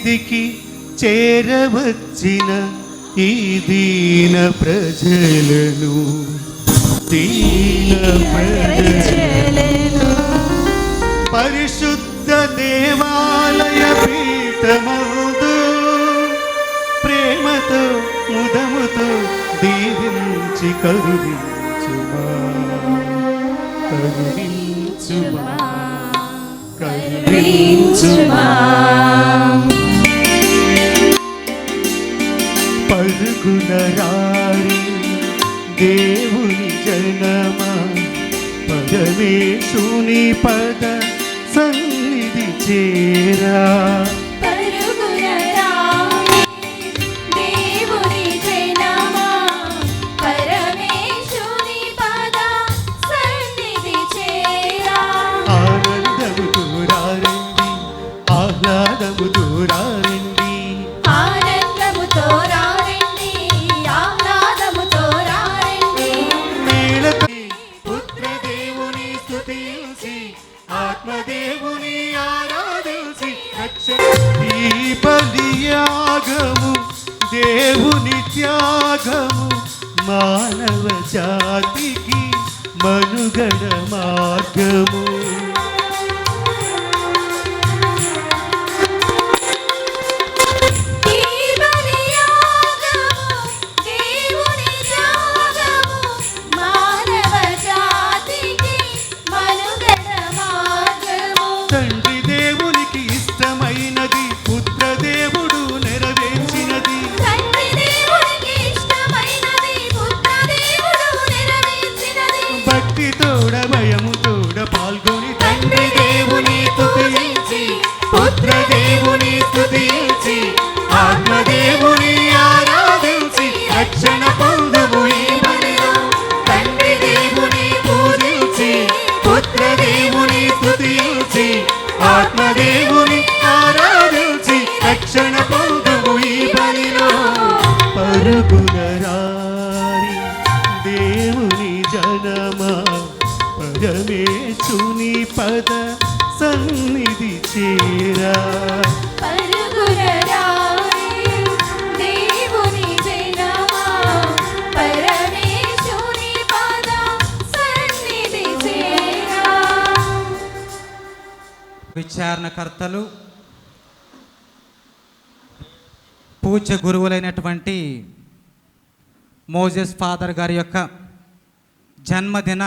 సన్నిధికి చేరవచ్చిన ఈ దీన ప్రజలను పరిశుద్ధ దేవాలయ పీఠమందు ప్రేమతో ముదముతో దీవించి కరుణించుమా కరుణించుమా కరుణించుమా. పరుగున రారి దేవుని జనమా పరమేశుని పద సన్నిధి చేరా. ఆత్మదేవుని ఆరాధించి ఈ బలియాగము దేవుని త్యాగము మానవ జాతికి మనుగడ మార్గము. తండ్రి దేవునికి ఇష్టమైనది పుత్రదేవుడు నెరవేర్చినది. భక్తి తోడ భయము తోడ పాల్గొని తండ్రి దేవుని స్తుతించి పుత్రదేవుని స్తుతించి ఆత్మదేవుని ఆరాధించి రక్షణ పొందుము ఈ బలిలో. తండ్రి దేవుని పూజించి పుత్రదేవుని స్తుతించి ఆత్మదేవుని ఆరాధించి రక్షణ పొందుము ఈ బలిలో. పరుగున రారి దేవుని జనమా పరమేశుని పద సన్నిధి చేరా. విచారణకర్తలు పూజ్య గురువులైనటువంటి మోజెస్ ఫాదర్ గారి యొక్క జన్మదిన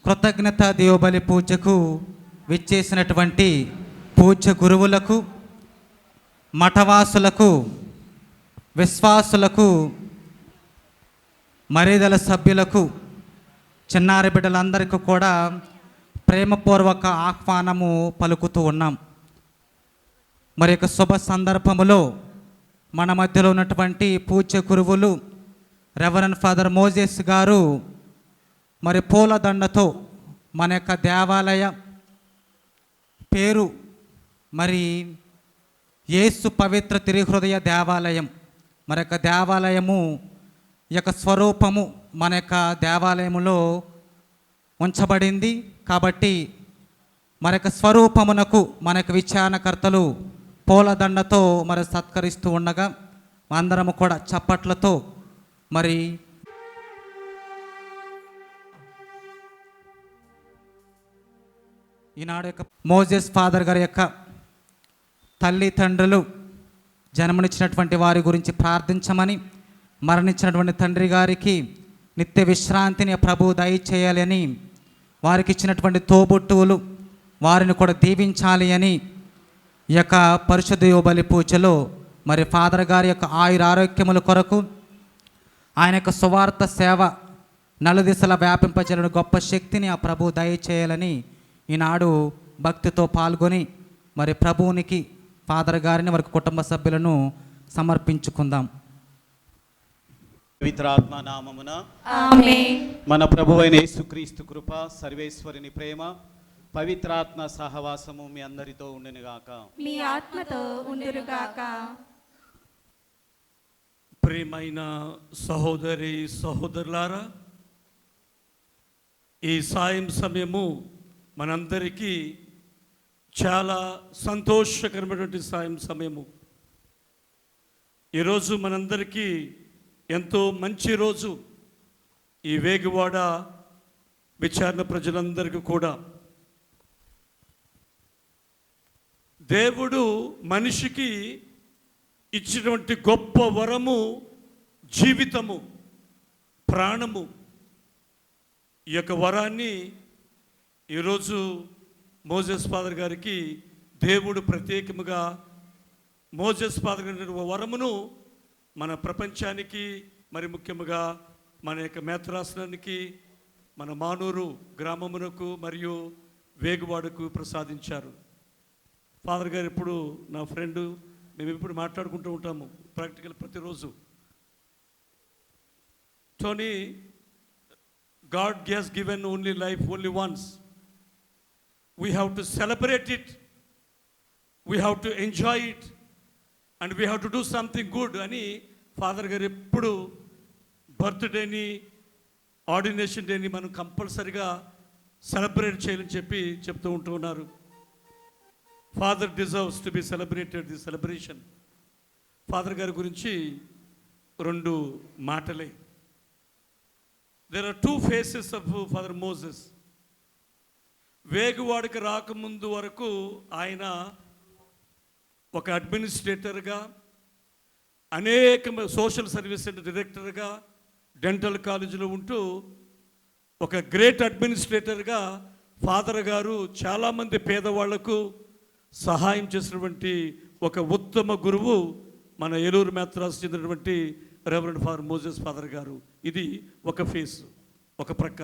కృతజ్ఞత దేవబలి పూజకు విచ్చేసినటువంటి పూజ్య గురువులకు, మఠవాసులకు, విశ్వాసులకు, మర్యాదల సభ్యులకు, చిన్నారి బిడ్డలందరికీ కూడా ప్రేమపూర్వక ఆహ్వానము పలుకుతూ ఉన్నాం. మరి యొక్క శుభ సందర్భములో మన మధ్యలో ఉన్నటువంటి పూజ్య గురువులు రెవరెండ్ ఫాదర్ మోజెస్ గారు మరి పూలదండతో మన యొక్క దేవాలయ పేరు మరి యేసు పవిత్ర తిరుహృదయ దేవాలయం, మన యొక్క దేవాలయము యొక్క స్వరూపము మన యొక్క దేవాలయములో ఉంచబడింది. కాబట్టి మన యొక్క స్వరూపమునకు మన యొక్క విచారణకర్తలు పూలదండతో మరి సత్కరిస్తూ ఉండగా అందరము కూడా చప్పట్లతో మరి ఈనాడు యొక్క మోజెస్ ఫాదర్ గారి యొక్క తల్లిదండ్రులు జన్మనిచ్చినటువంటి వారి గురించి ప్రార్థించమని, మరణించినటువంటి తండ్రి గారికి నిత్య విశ్రాంతిని ప్రభు దయచేయాలి అని, వారికి ఇచ్చినటువంటి తోబుట్టువులు వారిని కూడా దీవించాలి అని ఈ యొక్క పరిశుద్ధ యోబలి పూజలో మరి ఫాదర్ గారి యొక్క ఆయురారోగ్యముల కొరకు ఆయన యొక్క సువార్త సేవ నలుదిశలా వ్యాపింపజేయని గొప్ప శక్తిని ఆ ప్రభు దయచేయాలని ఈనాడు భక్తితో పాల్గొని మరి ప్రభువునికి ఫాదర్ గారిని వారి కుటుంబ సభ్యులను సమర్పించుకుందాం. పవిత్రాత్మ నామమున ఆమేన్. మన ప్రభువైన యేసుక్రీస్తు కృప, సర్వేశ్వరుని ప్రేమ, పవిత్రాత్మ సహవాసము మీ అందరితో ఉండునుగాక. మీ ఆత్మతో ఉండునుగాక. ప్రియమైన సహోదరి సహోదరులారా, ఈ సాయం సమయము మనందరికీ చాలా సంతోషకరమైనటువంటి సమయము. ఈరోజు మనందరికీ ఎంతో మంచి రోజు. ఈ వేగివాడ విచారణ ప్రజలందరికీ కూడా దేవుడు మనిషికి ఇచ్చినటువంటి గొప్ప వరము జీవితము, ప్రాణము. ఈ యొక్క వరాన్ని ఈరోజు మోజెస్ ఫాదర్ గారికి దేవుడు ప్రత్యేకముగా మోజెస్ ఫాదర్ గారి వరమును మన ప్రపంచానికి, మరి ముఖ్యముగా మన యొక్క మేత్రాసనానికి, మన మానూరు గ్రామమునకు మరియు వేగువాడకు ప్రసాదించారు. ఫాదర్ గారు ఇప్పుడు నా ఫ్రెండు, మేము ఇప్పుడు మాట్లాడుకుంటూ ఉంటాము ప్రాక్టికల్ ప్రతిరోజు. Tony, God has given only life only once. We have to celebrate it. We have to enjoy it. And we have to do something good. అని ఫాదర్ గారు ఎప్పుడు బర్త్డేని, ఆర్డినేషన్ డేని మనం కంపల్సరిగా సెలబ్రేట్ చేయాలని చెప్తూ ఉంటూ ఉన్నారు. Father deserves to be celebrated the celebration. Father గారి గురించి 2 మాటలే. There are 2 faces of Father Moses. వేగువాడికి రాకముందు వరకు ఆయన ఒక అడ్మినిస్ట్రేటర్గా, అనేక సోషల్ సర్వీస్ సెంటర్ డైరెక్టర్గా, డెంటల్ కాలేజీలో ఉంటూ ఒక గ్రేట్ అడ్మినిస్ట్రేటర్గా ఫాదర్ గారు చాలామంది పేదవాళ్లకు సహాయం చేసినటువంటి ఒక ఉత్తమ గురువు మన ఏలూరు మేత్రాస్ చెందినటువంటి రెవరెండ్ ఫాదర్ మోజెస్ ఫాదర్ గారు. ఇది ఒక ఫేస్, ఒక ప్రక్క.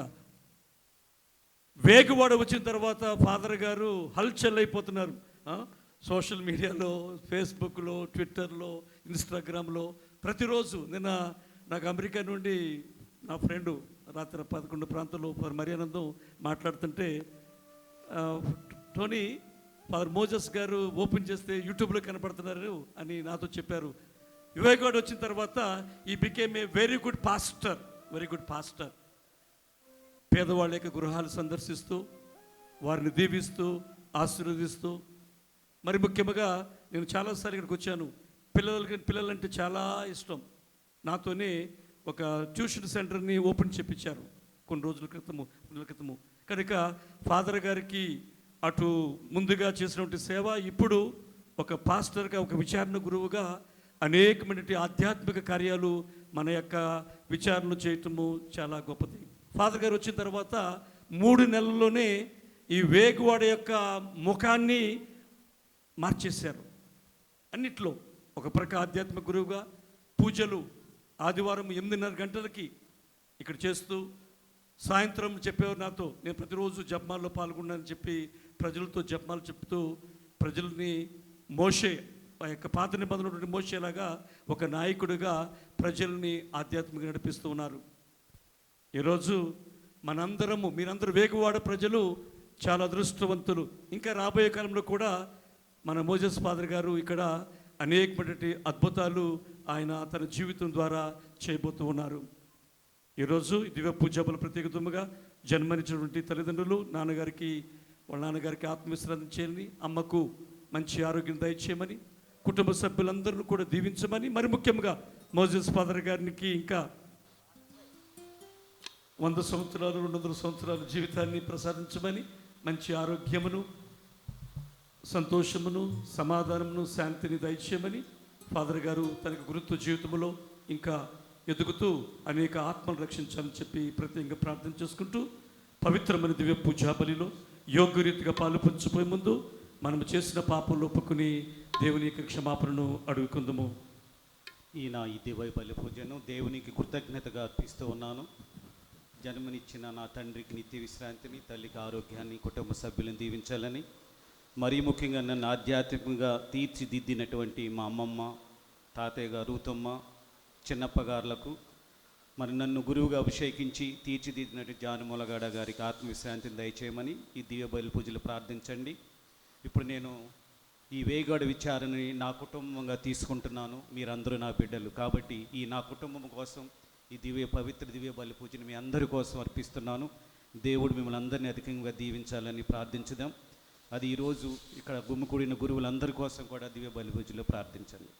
వేగువాడ వచ్చిన తర్వాత ఫాదర్ గారు హల్చల్ అయిపోతున్నారు. సోషల్ మీడియాలో, ఫేస్బుక్లో, ట్విట్టర్లో, ఇన్స్టాగ్రామ్లో ప్రతిరోజు. నిన్న నాకు అమెరికా నుండి నా ఫ్రెండు రాత్రి 11 ప్రాంతంలో మరియానందం మాట్లాడుతుంటే, టోనీ, ఫాదర్ మోజెస్ గారు ఓపెన్ చేస్తే యూట్యూబ్లో కనపడుతున్నారు అని నాతో చెప్పారు. వేగువాడ వచ్చిన తర్వాత he became a very good pastor. పేదవాళ్ళ యొక్క గృహాలు సందర్శిస్తూ, వారిని దీవిస్తూ, ఆశీర్వదిస్తూ, మరి ముఖ్యంగా నేను చాలాసార్లు ఇక్కడికి వచ్చాను. పిల్లలంటే చాలా ఇష్టం. నాతోనే ఒక ట్యూషన్ సెంటర్ని ఓపెన్ చేయించారు కొన్ని రోజుల క్రితము. కనుక ఫాదర్ గారికి అటు ముందుగా చేసినటువంటి సేవ, ఇప్పుడు ఒక పాస్టర్గా, ఒక విచారణ గురువుగా అనేకమైనటువంటి ఆధ్యాత్మిక కార్యాలు మన యొక్క విచారణ చేయటము చాలా గొప్పది. ఫాదర్ గారు వచ్చిన తర్వాత 3 నెలల్లోనే ఈ వేగువాడ యొక్క ముఖాన్ని మార్చేశారు. అన్నిట్లో ఒక ప్రక్క ఆధ్యాత్మిక గురువుగా పూజలు ఆదివారం 8:30 గంటలకి ఇక్కడ చేస్తూ, సాయంత్రం చెప్పేవారు నాతో, నేను ప్రతిరోజు జపమాల్లో పాల్గొన్నానని చెప్పి ప్రజలతో జపమాలు చెప్తూ ప్రజల్ని మోషే, ఆ యొక్క పాత నిబంధనటువంటి మోషేలాగా ఒక నాయకుడిగా ప్రజల్ని ఆధ్యాత్మికంగా నడిపిస్తూ ఉన్నారు. ఈరోజు మీరందరూ వేగువాడ ప్రజలు చాలా అదృష్టవంతులు. ఇంకా రాబోయే కాలంలో కూడా మన మోజెస్ ఫాదర్ గారు ఇక్కడ అనేకమైనటువంటి అద్భుతాలు ఆయన తన జీవితం ద్వారా చేయబోతూ ఉన్నారు. ఈరోజు దివ్య పూజాబల ప్రత్యేకతముగా జన్మనిచ్చినటువంటి తల్లిదండ్రులు, వాళ్ళ నాన్నగారికి ఆత్మవిశ్రాంతి చేయాలని, అమ్మకు మంచి ఆరోగ్యం దయచేయమని, కుటుంబ సభ్యులందరూ కూడా దీవించమని, మరి ముఖ్యంగా మోజెస్ ఫాదర్ గారికి ఇంకా 100 సంవత్సరాలు 200 సంవత్సరాల జీవితాన్ని ప్రసాదించమని, మంచి ఆరోగ్యమును, సంతోషమును, సమాధానమును, శాంతిని దయచేయమని ఫాదర్ గారు తనకు గురుత్వ జీవితంలో ఇంకా ఎదుగుతూ అనేక ఆత్మను రక్షించాలని చెప్పి ప్రత్యేకంగా ప్రార్థన చేసుకుంటూ, పవిత్రమైన దివ్య పూజా బలిలో యోగ్యరీతిగా పాలు పంచిపోయే ముందు మనం చేసిన పాపంలో ఒప్పుకుని దేవుని యొక్క క్షమాపణను అడుగుకుందాము. ఈ దివ్య బలి పూజను దేవునికి కృతజ్ఞతగా అర్పిస్తూ ఉన్నాను. జన్మనిచ్చిన నా తండ్రికి నిత్య విశ్రాంతిని, తల్లికి ఆరోగ్యాన్ని, కుటుంబ సభ్యులను దీవించాలని, మరీ ముఖ్యంగా నన్ను ఆధ్యాత్మికంగా తీర్చిదిద్దినటువంటి మా అమ్మమ్మ, తాతయ్య గారు, రూతమ్మ, చిన్నప్పగారులకు, మరి నన్ను గురువుగా అభిషేకించి తీర్చిదిద్దినట్టు జానుమూలగాడ గారికి ఆత్మవిశ్రాంతిని దయచేయమని ఈ దివ్య బలి పూజలు ప్రార్థించండి. ఇప్పుడు నేను ఈ వేగాడు విచారణని నా కుటుంబంగా తీసుకుంటున్నాను. మీరందరూ నా బిడ్డలు కాబట్టి ఈ నా కుటుంబం కోసం ఈ పవిత్ర దివ్య బలి పూజని మీ అందరి కోసం అర్పిస్తున్నాను. దేవుడు మిమ్మల్ని అందరినీ అధికంగా దీవించాలని ప్రార్థించుదాం. అది ఈరోజు ఇక్కడ గుమ్మికూడిన గురువులందరి కోసం కూడా దివ్య బలి పూజలో ప్రార్థించండి.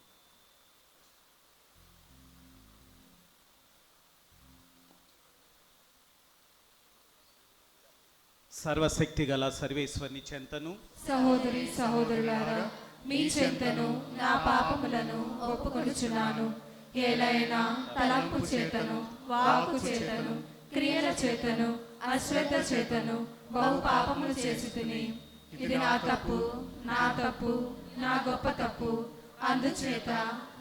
సర్వశక్తి గల సర్వేశ్వరుని చెంతను సహోదరి సహోదరులారా, మీ చెంతను నా పాపములను ఒప్పుకొనుచున్నాను. ఏలైనా తలంపు చేతను, వాక్కు చేతను, క్రియల చేతను, అశ్రద్ధ చేతను బహు పాపములు చేసి తిని, ఇది నా తప్పు, నా గొప్ప తప్పు. అందుచేత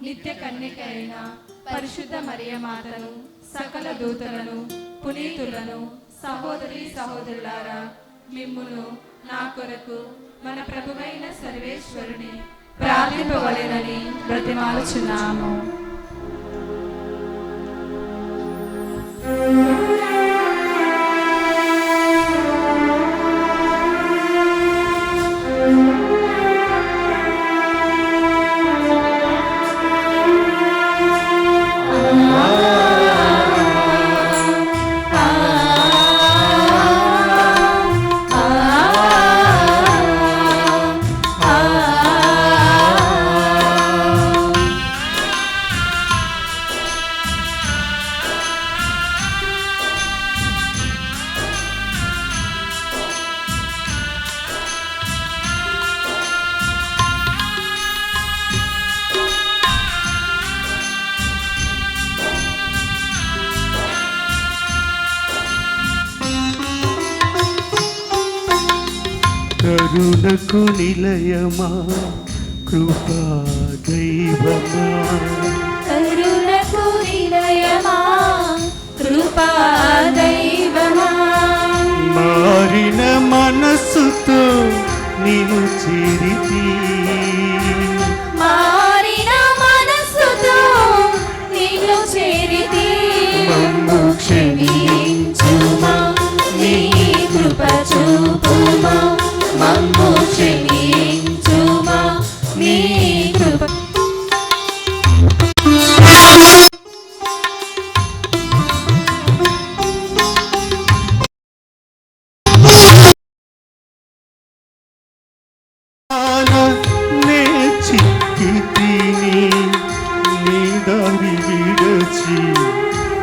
నిత్య కన్యక అయిన పరిశుద్ధ మరియ మాతను, సకల దూతలను, పునీతులను, సహోదరి సహోదరులారా, మిమ్మును నా కొరకు మన ప్రభువైన సర్వేశ్వరుని ప్రార్థింపవలెనని బ్రతిమాలుచున్నాము. కరుణకు నిలయమా, కృపా దైవమా, కరుణకు నిలయమా, కృపా దైవమా, మారిన మనస్సుతో నిన్ను చేరితి, మారిన మనస్సుతో నిన్ను చేరితి. మమ్ము క్షమించుమా, నీ కృప చూపుమా, మమ్ము క్షమించుమా, నీ కృప. నే చిక్కి తిని, నీ దారి విడచి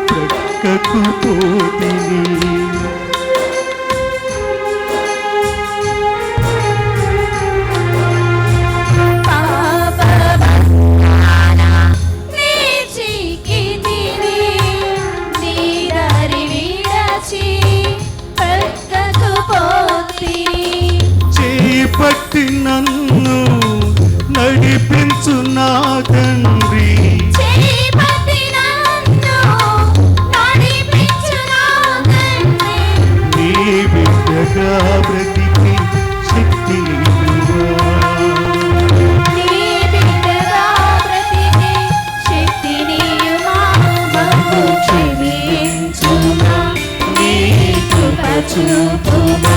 ప్రక్కకు పోతిని. చేపట్టి నన్ను నడిపించు నా తండ్రి, నీ బిడ్డగా బ్రతికి శక్తి చూపుమా,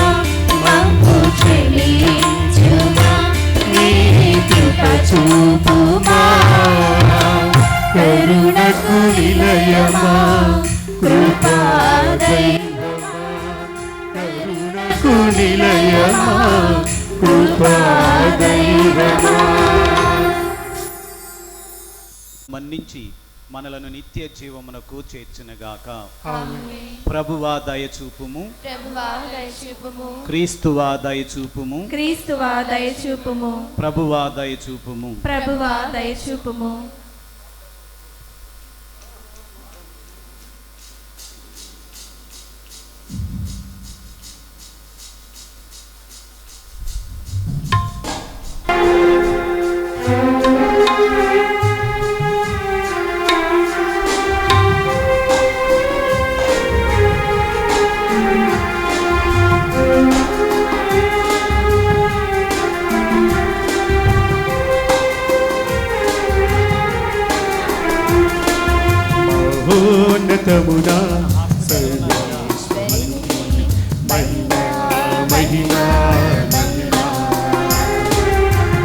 మమ్ము క్షమించుమా, నీ కృప చూపుమా. కరుణకు నిలయమా, కృపా దైవమా, కరుణకు నిలయమా, కృపా దైవమా. మన్నించి మనలను నిత్య జీవమునకు చేర్చునుగాక. ఆమేన్. ప్రభువా దయచూపుము, ప్రభువా దయచూపుము, క్రీస్తువా దయచూపుము, క్రీస్తువా దయచూపుము, ప్రభువా దయచూపుము. ప్రభువా దయచూపుము. మహోన్నతమునా సర్వేశ్వరుని మహిమా మహిమా మహిమా.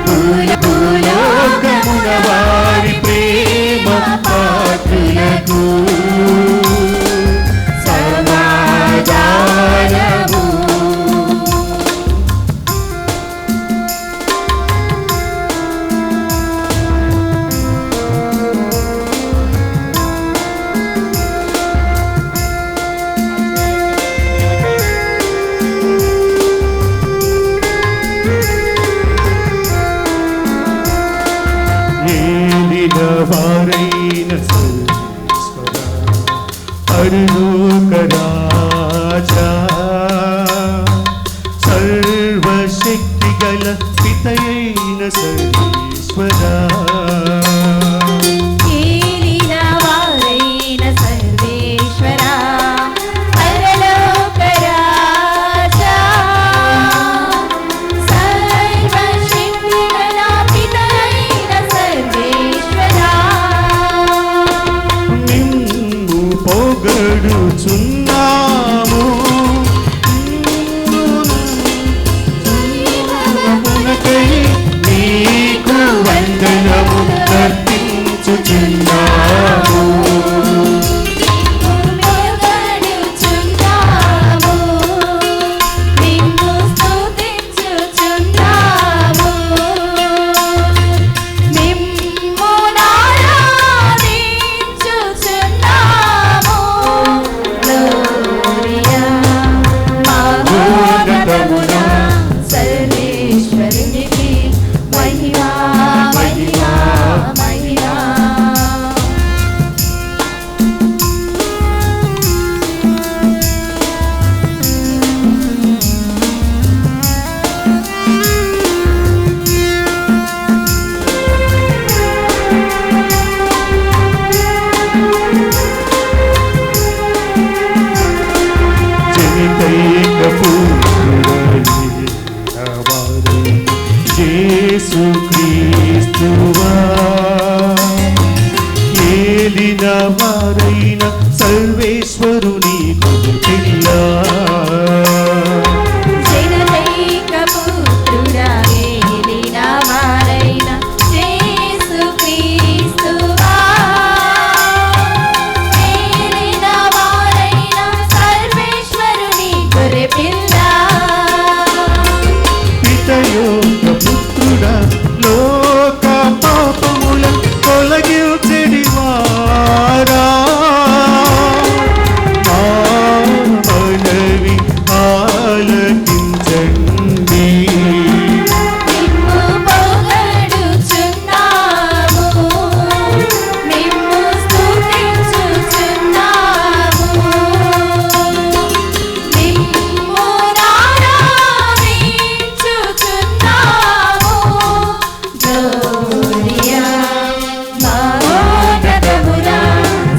భూలోకమున వారి ప్రేమ పాత్రులకు సమాధానము. సర్వేశ్వర పరలోక రాజా సర్వశక్తి గల పితయైన సర్వేశ్వరా ఏలిన వారైన సర్వేశ్వరా పరలోక రాజా సర్వశక్తి గల పితయైన సర్వేశ్వరా నిన్ను పొగడుచున్నాము నీకు వందనము అర్పించుచున్నాము పొగడుచున్నాము నిన్ను స్తుతించుచున్నాము నిమ్మునారాధించుచున్నాము గ్లోరియా మహోన్నతమున సర్వేశ్వరునికి మహిమా మహిమా మహిమా జనితైక పుత్రుడని నవారి యేసు క్రీస్తువా ఏలిన వారైన సర్వేశ్వరుని పిల్ల జనదైక పుత్రుడా ఏలిన వారైన యేసు క్రీస్తువా ఏలిన వారైన సర్వేశ్వరుని గొర్రెపిల్ల పితయోక పుత్రుడ లోక పాపముల తొలగించెడివారా మా మనవి ఆలకించండి నిమ్ము పొగడుచున్నాము నిమ్ము స్తుతించుచున్నాము నిమ్మునారాధించుచున్నాము గ్లోరియా మహోన్నతమున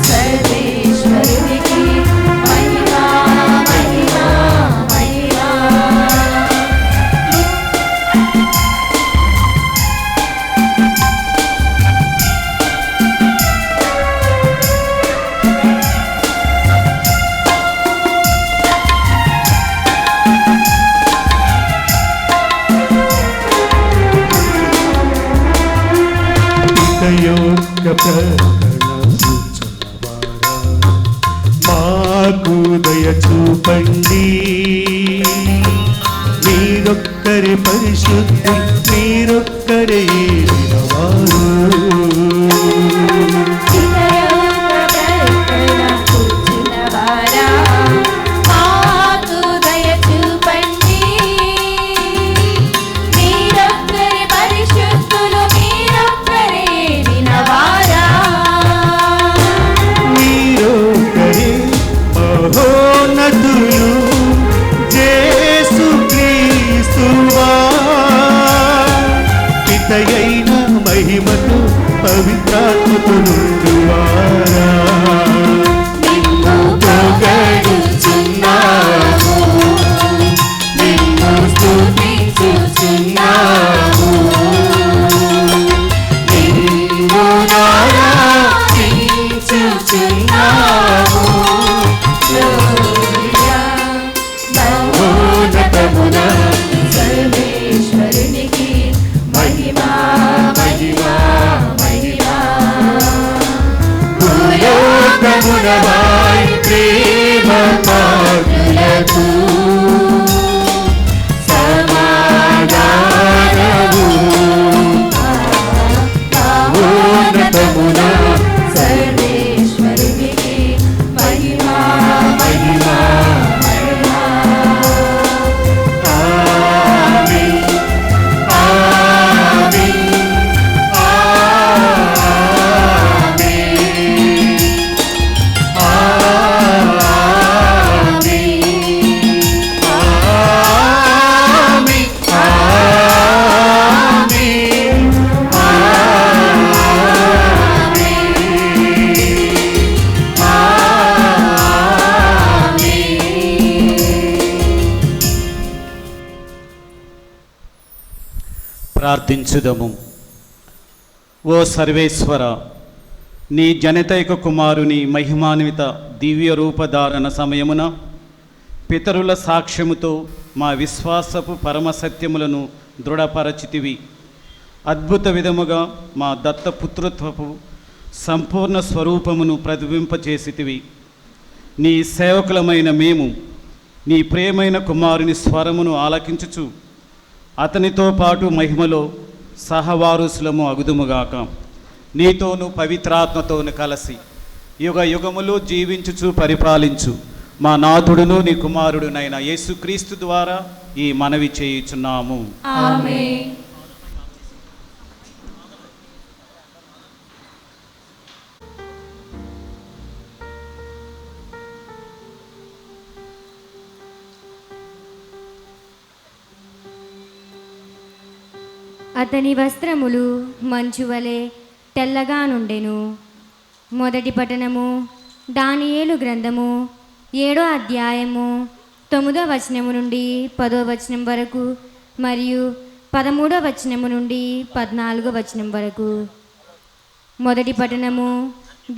సర్వేశ్వరునికి మహిమా మహిమా మహిమా పితయోక ప్రకటనవారా మాకు దయ చూపండి మీరొక్కరే పరిశుద్ధి మీరొక్కరే ఏలినవారు మాకు దయ చూపండి మీరొక్కరే పరిశుద్ధులు మీరొక్కరే వినవారా మీరొక్కరే మహోన్నతులు యేసు క్రీస్తువా పితయైన మహిమతో పవిత్రాత్మతో నుండువారా నిన్ను పొగడుచున్నాము నిన్ను స్తుతించుచున్నాము నిన్ను ఆరాధించుచున్నాము గ్లోరియా మహోన్నతమున సర్వేశ్వరునికి మహిమా మహిమా మహిమా భూలోకమున వారి ప్రేమ పాత్రులకు సమాధానము మహోన్నతమున సర్వేశ్వరునికి మహిమా మహిమా మహిమా ఆమేన్ ఆమేన్ ఆమేన్ ప్రార్థించుదము. ఓ సర్వేశ్వర, నీ జనతైక కుమారుని మహిమాన్విత దివ్య రూపధారణ సమయమున పితరుల సాక్ష్యముతో మా విశ్వాసపు పరమసత్యములను దృఢపరచితివి. అద్భుత విధముగా మా దత్తపుత్రత్వపు సంపూర్ణ స్వరూపమును ప్రతిబింపచేసితివి. నీ సేవకులమైన మేము నీ ప్రియమైన కుమారుని స్వరమును ఆలకించుచు అతనితో పాటు మహిమలో సహవారసులము అగుదుముగాక. నీతోను పవిత్రాత్మతోను కలిసి యుగ యుగములు జీవించుచు పరిపాలించు మా నాథుడును నీ కుమారుడునైన యేసుక్రీస్తు ద్వారా ఈ మనవి చేయుచున్నాము. ఆమేన్. అతని వస్త్రములు మంచువలె తెల్లగా నుండెను. మొదటి పఠనము దానియేలు గ్రంథము 7వ అధ్యాయము 9వ వచనము నుండి 10వ వచనం వరకు మరియు 13వ వచనము నుండి 14వ వచనం వరకు. మొదటి పఠనము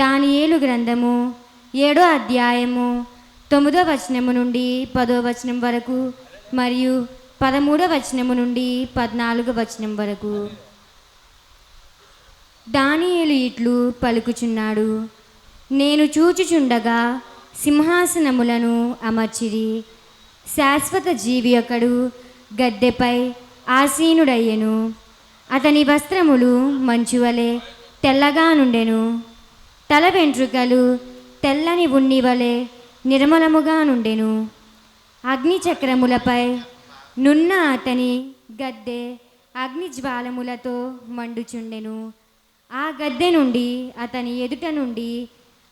దానియేలు గ్రంథము 7వ అధ్యాయము 9వ వచనము నుండి 10వ వచనం వరకు మరియు 13వ వచనము నుండి 14వ వచనం వరకు. దానియేలు ఇట్లు పలుకుచున్నాడు: నేను చూచుచుండగా సింహాసనములను అమర్చిరి, శాశ్వత జీవి ఒకడు గద్దెపై ఆసీనుడయ్యెను. అతని వస్త్రములు మంచువలె తెల్లగా నుండెను, తల వెంట్రుకలు తెల్లని ఉన్ని వలె నిర్మలముగా నుండెను. అగ్ని చక్రములపై నున్న అతని గద్దె అగ్ని జ్వాలములతో మండుచుండెను. ఆ గద్దె నుండి అతని ఎదుట నుండి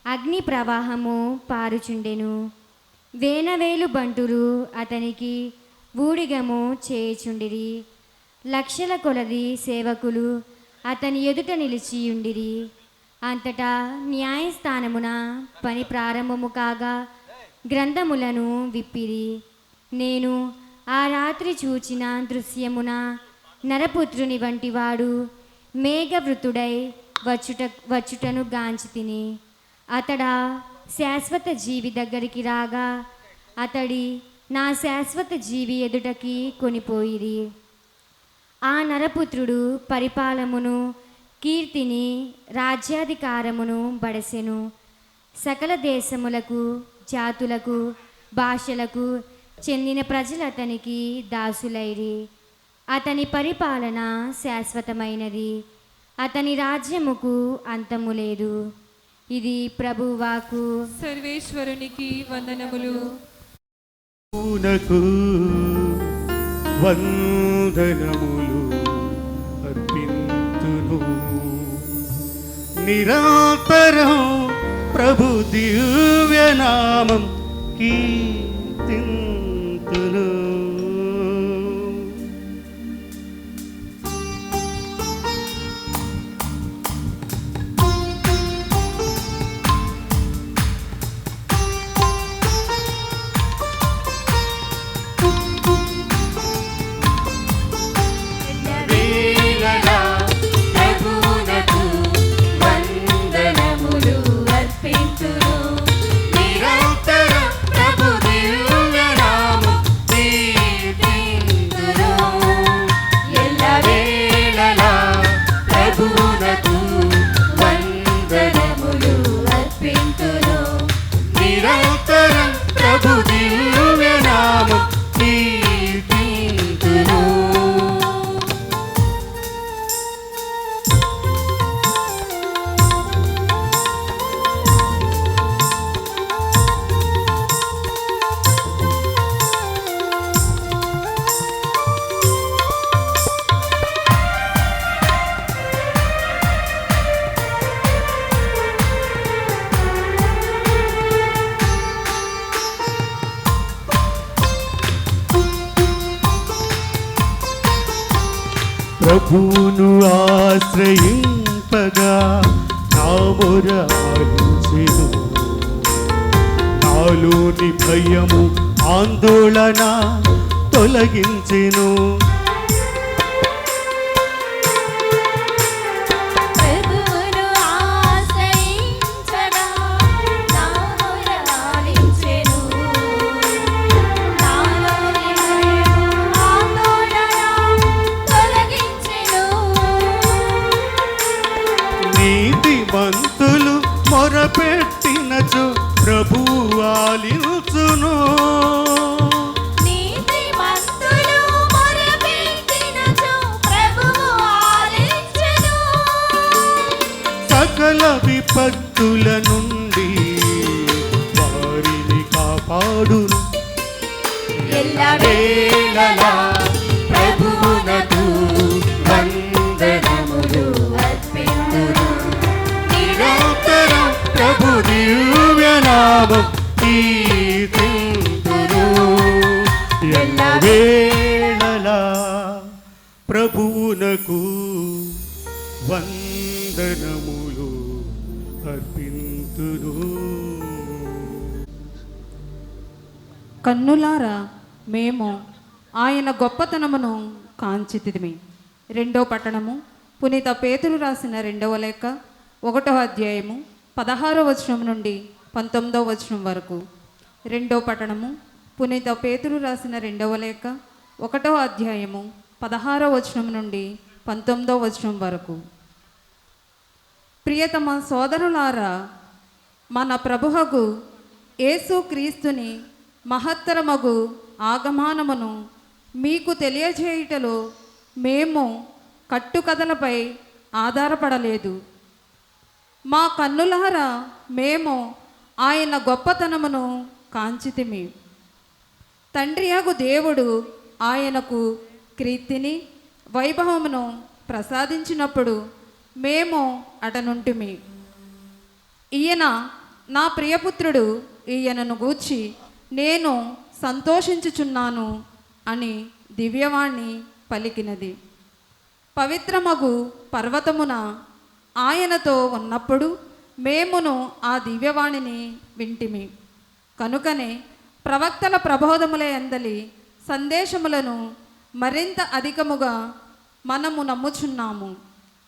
అగ్ని ప్రవాహము పారుచుండెను. వేనవేలు బంటులు అతనికి బూడిగము చేయుచుండిరి. లక్షల కొలది సేవకులు అతని ఎదుట నిలిచియుండిరి. అంతటా న్యాయస్థానమున పని ప్రారంభము కాగా గ్రంథములను విప్పిరి. నేను ఆ రాత్రి చూచిన దృశ్యమున నరపుత్రుని వంటివాడు మేఘవృతుడై వచ్చుటను గాంచి తిని, అతడా శాశ్వత జీవి దగ్గరికి రాగా అతడి నా శాశ్వత జీవి ఎదుటకి కొనిపోయిరి. ఆ నరపుత్రుడు పరిపాలమును కీర్తిని రాజ్యాధికారమును బడసెను. సకల దేశములకు జాతులకు భాషలకు చెందిన ప్రజలు అతనికి దాసులైరి. అతని పరిపాలన శాశ్వతమైనది, అతని రాజ్యముకు అంతము లేదు. ఇది ప్రభువాకు. సర్వేశ్వరునికి వందనములు. పూనకు వందనములు అర్పింతును, నిరంతరం ప్రభు దివ్యనామం కీర్తింతును. ప్రభువును ఆశ్రయింపగా నా మొర ఆలించెను. నాలోని భయము ఆందోళన తొలగించెను. మొరపెట్టినచో ప్రభువు ఆలించును. నీతిమంతులు మొరపెట్టినచో ప్రభువు ఆలకించును. సకల విపత్తుల నుండి వారిని కాపాడును. ఎల్లవేళలా ప్రభువునకు వందనములు అర్పింతును. నిరంతరం ప్రభు దివ్యనామం కీర్తింతును. ఎల్లవేళలా ప్రభువునకు వందనములు అర్పింతును. కన్నులారా మేము ఆయన గొప్పతనమును కాంచితిమి. రెండో పట్టణము పునీత పేతురు రాసిన 2వ లేఖ 1వ అధ్యాయము 16వ వచనం నుండి 19వ వచనం వరకు. రెండో పట్టణము పునీత పేతురు రాసిన 2వ లేఖ 1వ అధ్యాయము 16వ వచనం నుండి 19వ వచనం వరకు. ప్రియతమ సోదరులారా, మన ప్రభువగు యేసు క్రీస్తుని మహత్తరమగు ఆగమనమును మీకు తెలియజేయుటలో మేము కట్టుకథలపై ఆధారపడలేదు. మా కన్నులారా మేము ఆయన గొప్పతనమును కాంచితిమి. తండ్రియగు దేవుడు ఆయనకు కీర్తిని వైభవమును ప్రసాదించినప్పుడు మేము అటనుంటిమి. ఈయన నా ప్రియపుత్రుడు, ఈయనను గూర్చి నేను సంతోషించుచున్నాను అని దివ్యవాణి పలికినది. పవిత్రమగు పర్వతమున ఆయనతో ఉన్నప్పుడు మేమును ఆ దివ్యవాణిని వింటిమి. కనుకనే ప్రవక్తల ప్రబోధముల యందలి సందేశములను మరింత అధికముగా మనము నమ్ముచున్నాము.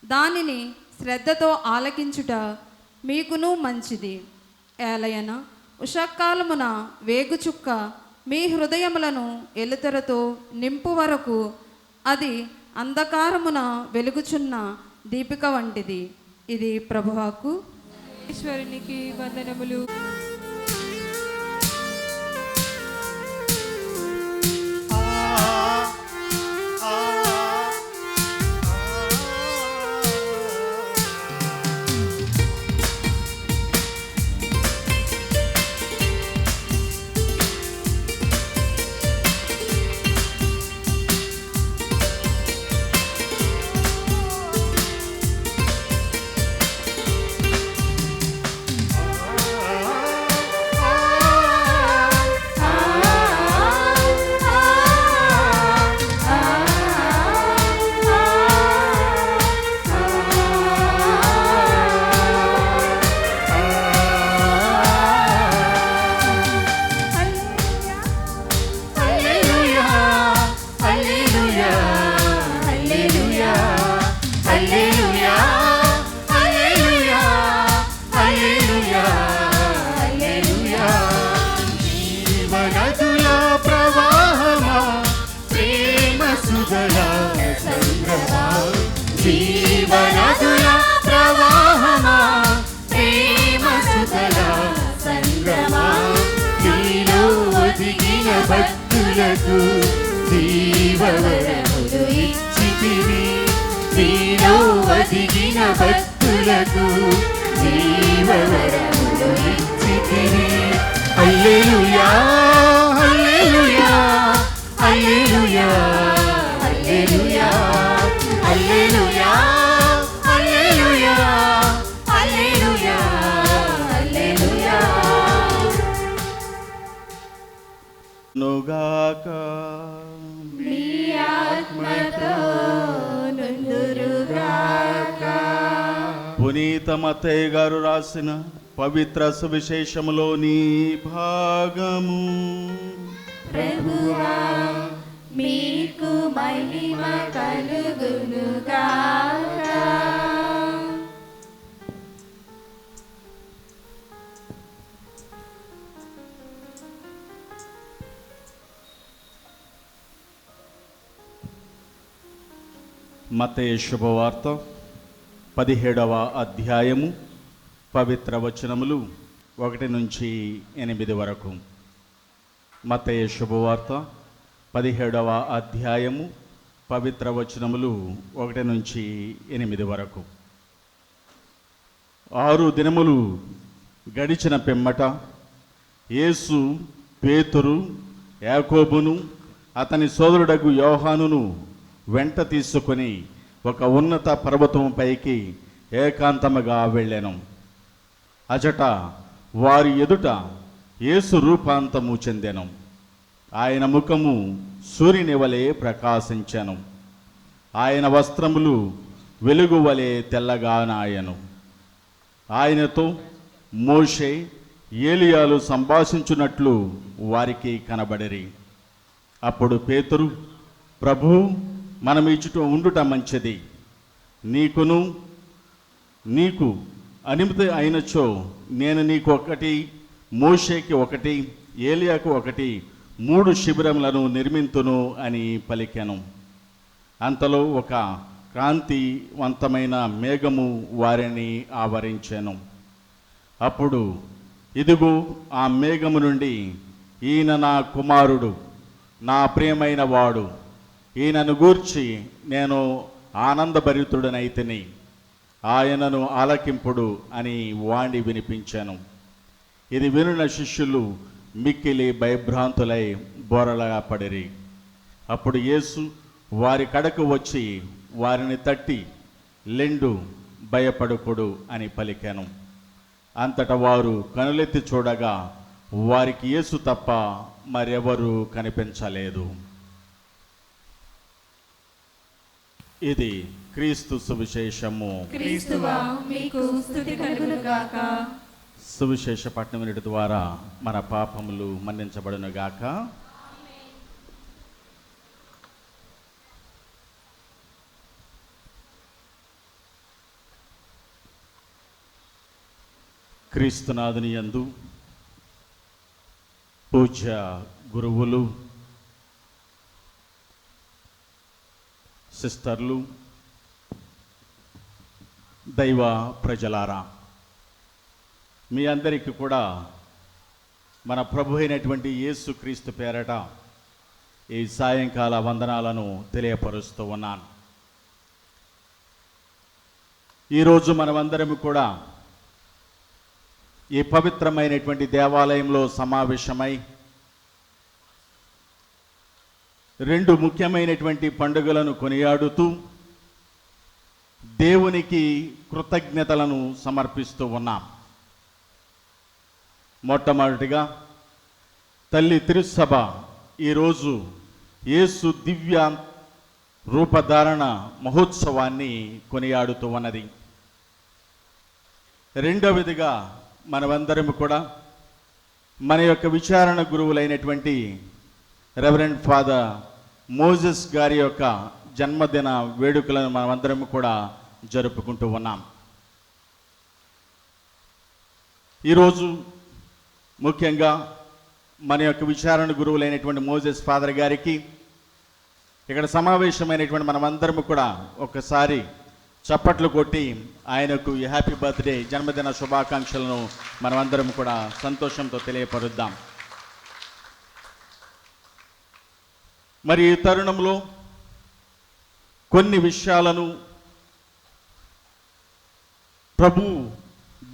దానిని శ్రద్ధతో ఆలకించుట మీకును మంచిది. ఏలయన ఉషకాలమున వేగుచుక్క మీ హృదయములను ఎలుతెరతో నింపు వరకు అది అంధకారమున వెలుగుచున్న దీపిక వంటిది. ఇది ప్రభువాకు. ఈశ్వరునికి వందనములు. జీవనదుల ప్రవాహమా, ప్రేమ సుధల సంగమా, నీలో ఒదిగిన భక్తులకు జీవవరములు ఇచ్చితివి. నీలో ఒదిగిన భక్తులకు జీవవరములు ఇచ్చితివి. హల్లెలూయా హల్లెలూయా హల్లెలూయా హల్లెలూయా హల్లెలూయా హల్లెలూయా హల్లెలూయా హల్లెలూయా. నుగాక నీ ఆత్మతో నుండురుగాక. పునీత మత్తయ్య గారు రాసిన పవిత్ర సువిశేషములోని భాగము. ప్రభువా మీకు మహిమ కలుగునుగాక. మత్తయి శుభవార్త 17వ అధ్యాయము పవిత్ర వచనములు 1 నుంచి 8 వరకు. మత్తయి శుభవార్త 17వ అధ్యాయము పవిత్ర వచనములు 1 నుంచి 8 వరకు. 6 దినములు గడిచిన పిమ్మట యేసు పేతురు, యాకోబును, అతని సోదరుడగు యోహానును వెంట తీసుకొని ఒక ఉన్నత పర్వతం పైకి ఏకాంతముగా వెళ్ళెను. అచట వారి ఎదుట యేసు రూపాంతము చెందెను. ఆయన ముఖము సూర్యుని వలె ప్రకాశించెను. ఆయన వస్త్రములు వెలుగు వలె తెల్లగానాయను. ఆయనతో మోషే, ఏలియాలు సంభాషించున్నట్లు వారికి కనబడిరి. అప్పుడు పేతురు, ప్రభూ, మనం ఈ చుట్టూ ఉండుట మంచిది. నీకు అనుమతి అయినచో నేను నీకు ఒకటి, మోషేకి ఒకటి, ఏలియాకు ఒకటి 3 శిబిరములను నిర్మింతును అని పలికాను. అంతలో ఒక కాంతివంతమైన మేఘము వారిని ఆవరించెను. అప్పుడు ఇదిగో, ఆ మేఘము నుండి, ఈయన నా కుమారుడు, నా ప్రియమైన వాడు, ఈయనను గూర్చి నేను ఆనందభరితుడనైతిని, ఆయనను ఆలకింపుడు అని వాణి వినిపించాను. ఇది వినిన శిష్యులు మిక్కిలి భయభ్రాంతులై బోరలా పడిరి. అప్పుడు యేసు వారి కడకు వచ్చి వారిని తట్టి, లెండు, భయపడుకుడు అని పలికాను. అంతటా వారు కనులెత్తి చూడగా వారికి యేసు తప్ప మరెవరూ కనిపించలేదు. ఇది క్రీస్తు సువిశేషము. క్రీస్తువా మీకు స్తుతి కలుగును గాక. సువిశేష పఠనం వినుట ద్వారా మన పాపములు మన్నించబడును గాక. క్రీస్తునాథుని యందు పూజ్య గురువులు, సిస్టర్లు, దైవ ప్రజలారా, మీ అందరికీ కూడా మన ప్రభు అయినటువంటి యేసు క్రీస్తు పేరట ఈ సాయంకాల వందనాలను తెలియపరుస్తూ ఉన్నాను. ఈరోజు మనమందరం కూడా ఈ పవిత్రమైనటువంటి దేవాలయంలో సమావేశమై 2 ముఖ్యమైనటువంటి పండుగలను కొనియాడుతూ దేవునికి కృతజ్ఞతలను సమర్పిస్తూ ఉన్నాం. మొట్టమొదటిగా తల్లి తిరుసభ ఈరోజు యేసు దివ్య రూపధారణ మహోత్సవాన్ని కొనియాడుతూ ఉన్నది. రెండవదిగా మనమందరం కూడా మన యొక్క విచారణ గురువులైనటువంటి రెవరెండ్ ఫాదర్ మోజెస్ గారి యొక్క జన్మదిన వేడుకలను మనమందరం కూడా జరుపుకుంటూ ఉన్నాం. ఈరోజు ముఖ్యంగా మన యొక్క విచారణ గురువులైనటువంటి మోజెస్ ఫాదర్ గారికి ఇక్కడ సమావేశమైనటువంటి మనమందరం కూడా ఒక్కసారి చప్పట్లు కొట్టి ఆయనకు ఈ హ్యాపీ బర్త్డే, జన్మదిన శుభాకాంక్షలను మనమందరం కూడా సంతోషంతో తెలియపరుద్దాం. మరి ఈ తరుణంలో కొన్ని విషయాలను ప్రభు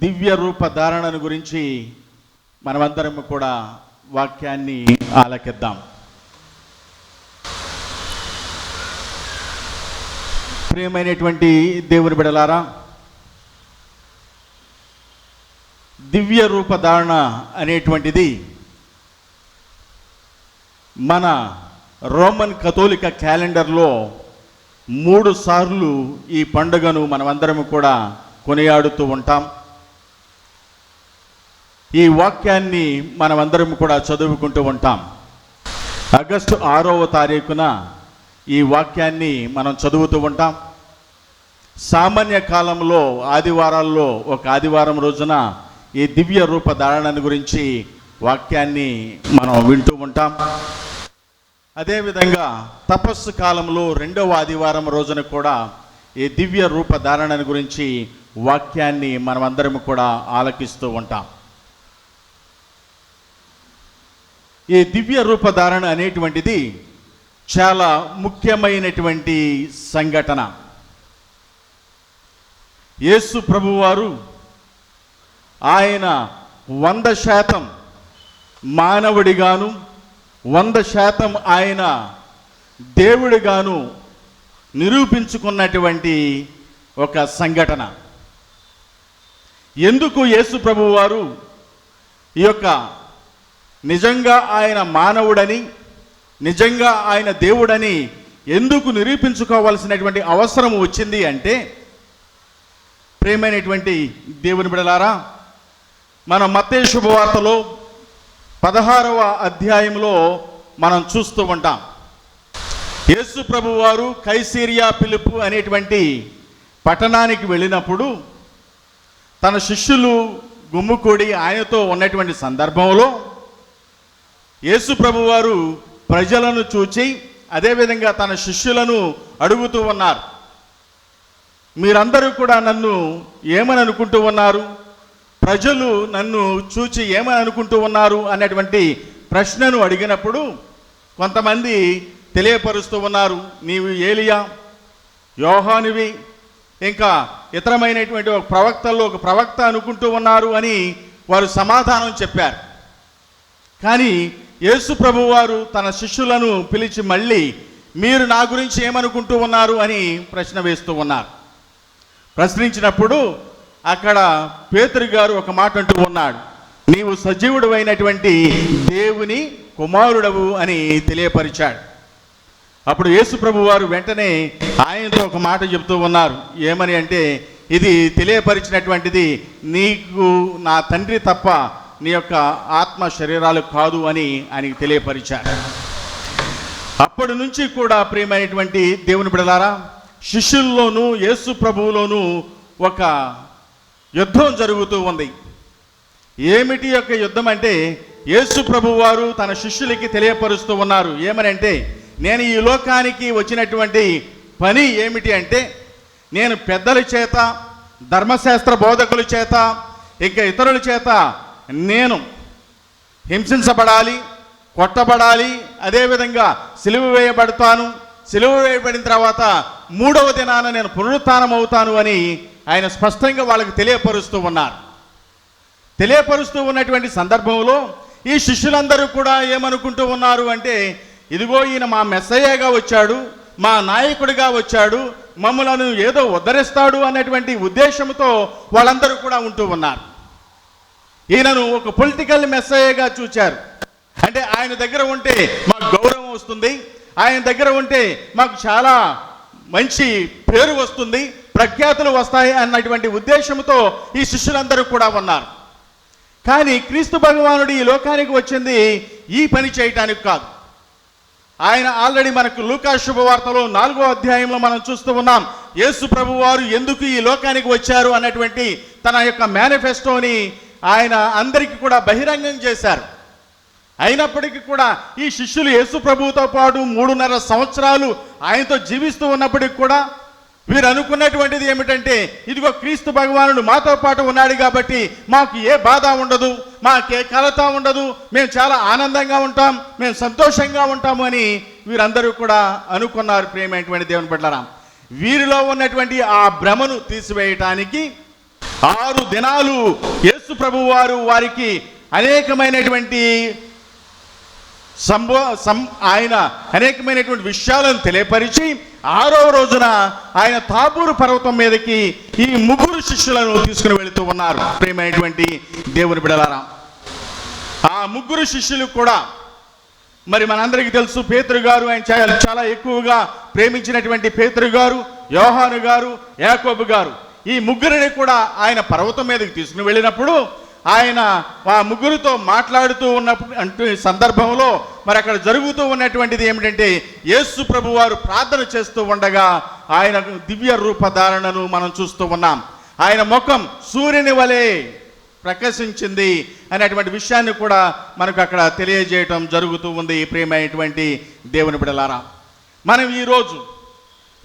దివ్య రూప ధారణను గురించి మనమందరం కూడా వాక్యాన్ని ఆలకిద్దాం. ప్రియమైనటువంటి దేవుని బిడ్డలారా, దివ్య రూపధారణ అనేటువంటిది మన రోమన్ కథోలిక క్యాలెండర్లో 3 సార్లు ఈ పండుగను మనమందరం కూడా కొనియాడుతూ ఉంటాం. ఈ వాక్యాన్ని మనమందరం కూడా చదువుకుంటూ ఉంటాం. ఆగస్టు 6వ తారీఖున ఈ వాక్యాన్ని మనం చదువుతూ ఉంటాం. సామాన్య కాలంలో ఆదివారాల్లో ఒక ఆదివారం రోజున ఈ దివ్య రూప ధారణను గురించి వాక్యాన్ని మనం వింటూ ఉంటాం. అదేవిధంగా తపస్సు కాలంలో 2వ ఆదివారం రోజున కూడా ఈ దివ్య రూప ధారణను గురించి వాక్యాన్ని మనమందరం కూడా ఆలకిస్తూ ఉంటాం. ఈ దివ్య రూపధారణ అనేటువంటిది చాలా ముఖ్యమైనటువంటి సంఘటన. యేసు ప్రభువారు ఆయన 100% మానవుడిగాను 100% ఆయన దేవుడిగాను నిరూపించుకున్నటువంటి ఒక సంఘటన. ఎందుకు యేసు ప్రభువారు ఈ యొక్క నిజంగా ఆయన మానవుడని నిజంగా ఆయన దేవుడని ఎందుకు నిరూపించుకోవాల్సినటువంటి అవసరం వచ్చింది అంటే, ప్రియమైనటువంటి దేవుని బిడ్డలారా, మన మత్తయి శుభవార్తలో 16వ అధ్యాయంలో మనం చూస్తూ ఉంటాం. యేసు ప్రభువారు కైసరియా ఫిలిప్పు అనేటువంటి పట్టణానికి వెళ్ళినప్పుడు తన శిష్యులు గుమ్ముకూడి ఆయనతో ఉన్నటువంటి సందర్భంలో యేసు ప్రభువారు ప్రజలను చూచి అదేవిధంగా తన శిష్యులను అడుగుతూ ఉన్నారు, మీరందరూ కూడా నన్ను ఏమని అనుకుంటూ ఉన్నారు, ప్రజలు నన్ను చూచి ఏమని అనుకుంటూ ఉన్నారు అనేటువంటి ప్రశ్నను అడిగినప్పుడు కొంతమంది తెలియపరుస్తూ ఉన్నారు, నీవు ఏలియా, యోహానువి, ఇంకా ఇతరమైనటువంటి ఒక ప్రవక్తల్లో ఒక ప్రవక్త అనుకుంటూ ఉన్నారు అని వారు సమాధానం చెప్పారు. కానీ యేసు ప్రభువారు తన శిష్యులను పిలిచి మళ్ళీ మీరు నా గురించి ఏమనుకుంటూ ఉన్నారు అని ప్రశ్న వేస్తూ ఉన్నారు. ప్రశ్నించినప్పుడు అక్కడ పేతురు గారు ఒక మాట అంటూ ఉన్నాడు, నీవు సజీవుడు అయినటువంటి దేవుని కుమారుడవు అని తెలియపరిచాడు. అప్పుడు యేసు ప్రభువారు వెంటనే ఆయనతో ఒక మాట చెబుతూ ఉన్నారు, ఏమని అంటే, ఇది తెలియపరిచినటువంటిది నీకు నా తండ్రి తప్ప నీ యొక్క ఆత్మ శరీరాలు కాదు అని ఆయనకి తెలియపరిచారు. అప్పటి నుంచి కూడా ప్రియమైనటువంటి దేవుని బిడ్డలారా, శిష్యుల్లోనూ యేసు ప్రభువులోనూ ఒక యుద్ధం జరుగుతూ ఉంది. ఏమిటి యొక్క యుద్ధం అంటే, యేసు ప్రభువారు తన శిష్యులకి తెలియపరుస్తూ ఉన్నారు, ఏమని అంటే, నేను ఈ లోకానికి వచ్చినటువంటి పని ఏమిటి అంటే, నేను పెద్దల చేత ధర్మశాస్త్ర బోధకుల చేత ఇంకా ఇతరుల చేత నేను హింసించబడాలి, కొట్టబడాలి, అదేవిధంగా సిలువ వేయబడతాను, సిలువ వేయబడిన తర్వాత 3వ దినాన నేను పునరుత్థానం అవుతాను అని ఆయన స్పష్టంగా వాళ్ళకి తెలియపరుస్తూ ఉన్నారు. తెలియపరుస్తూ ఉన్నటువంటి సందర్భంలో ఈ శిష్యులందరూ కూడా ఏమనుకుంటూ ఉన్నారు అంటే, ఇదిగో ఈయన మా మెస్సయ్యగా వచ్చాడు, మా నాయకుడిగా వచ్చాడు, మమ్మలను ఏదో ఉద్ధరిస్తాడు అన్నటువంటి ఉద్దేశంతో వాళ్ళందరూ కూడా ఉంటూ ఉన్నారు. ఈయనను ఒక పొలిటికల్ మెస్సయ్యగా చూచారు. అంటే ఆయన దగ్గర ఉంటే మాకు గౌరవం వస్తుంది, ఆయన దగ్గర ఉంటే మాకు చాలా మంచి పేరు వస్తుంది, ప్రఖ్యాతులు వస్తాయి అన్నటువంటి ఉద్దేశంతో ఈ శిష్యులందరూ కూడా ఉన్నారు. కానీ క్రీస్తు భగవానుడు ఈ లోకానికి వచ్చింది ఈ పని చేయటానికి కాదు. ఆయన ఆల్రెడీ మనకు లూకా శుభవార్తలో 4వ అధ్యాయంలో మనం చూస్తూ ఉన్నాం, యేసు ప్రభువారు ఎందుకు ఈ లోకానికి వచ్చారు అన్నటువంటి తన యొక్క మేనిఫెస్టోని ఆయన అందరికీ కూడా బహిరంగం చేశారు. అయినప్పటికీ కూడా ఈ శిష్యులు యేసు ప్రభువుతో పాటు 3.5 సంవత్సరాలు ఆయనతో జీవిస్తూ ఉన్నప్పటికీ కూడా వీరు అనుకున్నటువంటిది ఏమిటంటే, ఇదిగో క్రీస్తు భగవానుడు మాతో పాటు ఉన్నాడు కాబట్టి మాకు ఏ బాధ ఉండదు, మాకే కలత ఉండదు, మేము చాలా ఆనందంగా ఉంటాం, మేము సంతోషంగా ఉంటాము అని వీరందరూ కూడా అనుకున్నారు. ప్రియమైనటువంటి దేవుని బిడ్డలారా, వీరిలో ఉన్నటువంటి ఆ భ్రమను తీసివేయటానికి 6 దినాలు యేసు ప్రభువారు వారికి అనేకమైనటువంటి ఆయన అనేకమైనటువంటి విషయాలను తెలియపరిచి 6వ రోజున ఆయన తాబూరు పర్వతం మీదకి ఈ 3 శిష్యులను తీసుకుని వెళుతూ ఉన్నారు. ప్రియమైనటువంటి దేవుని బిడ్డలారా, ఆ 3 శిష్యులు కూడా మరి మనందరికీ తెలుసు, పేతురు గారు ఆయన చాలా ఎక్కువగా ప్రేమించినటువంటి పేతురు గారు, యోహాను గారు, యాకోబు గారు, ఈ 3 కూడా ఆయన పర్వతం మీదకి తీసుకుని వెళ్ళినప్పుడు ఆయన ఆ 3తో మాట్లాడుతూ ఉన్నప్పుడు సందర్భంలో మరి అక్కడ జరుగుతూ ఉన్నటువంటిది ఏమిటంటే, యేసు ప్రభువారు ప్రార్థన చేస్తూ ఉండగా ఆయన దివ్య రూపధారణను మనం చూస్తూ ఉన్నాం. ఆయన ముఖం సూర్యుని వలె ప్రకాశించింది అనేటువంటి విషయాన్ని కూడా మనకు అక్కడ తెలియజేయటం జరుగుతూ ఉంది. ప్రియమైనటువంటి దేవుని బిడ్డలారా, మనం ఈరోజు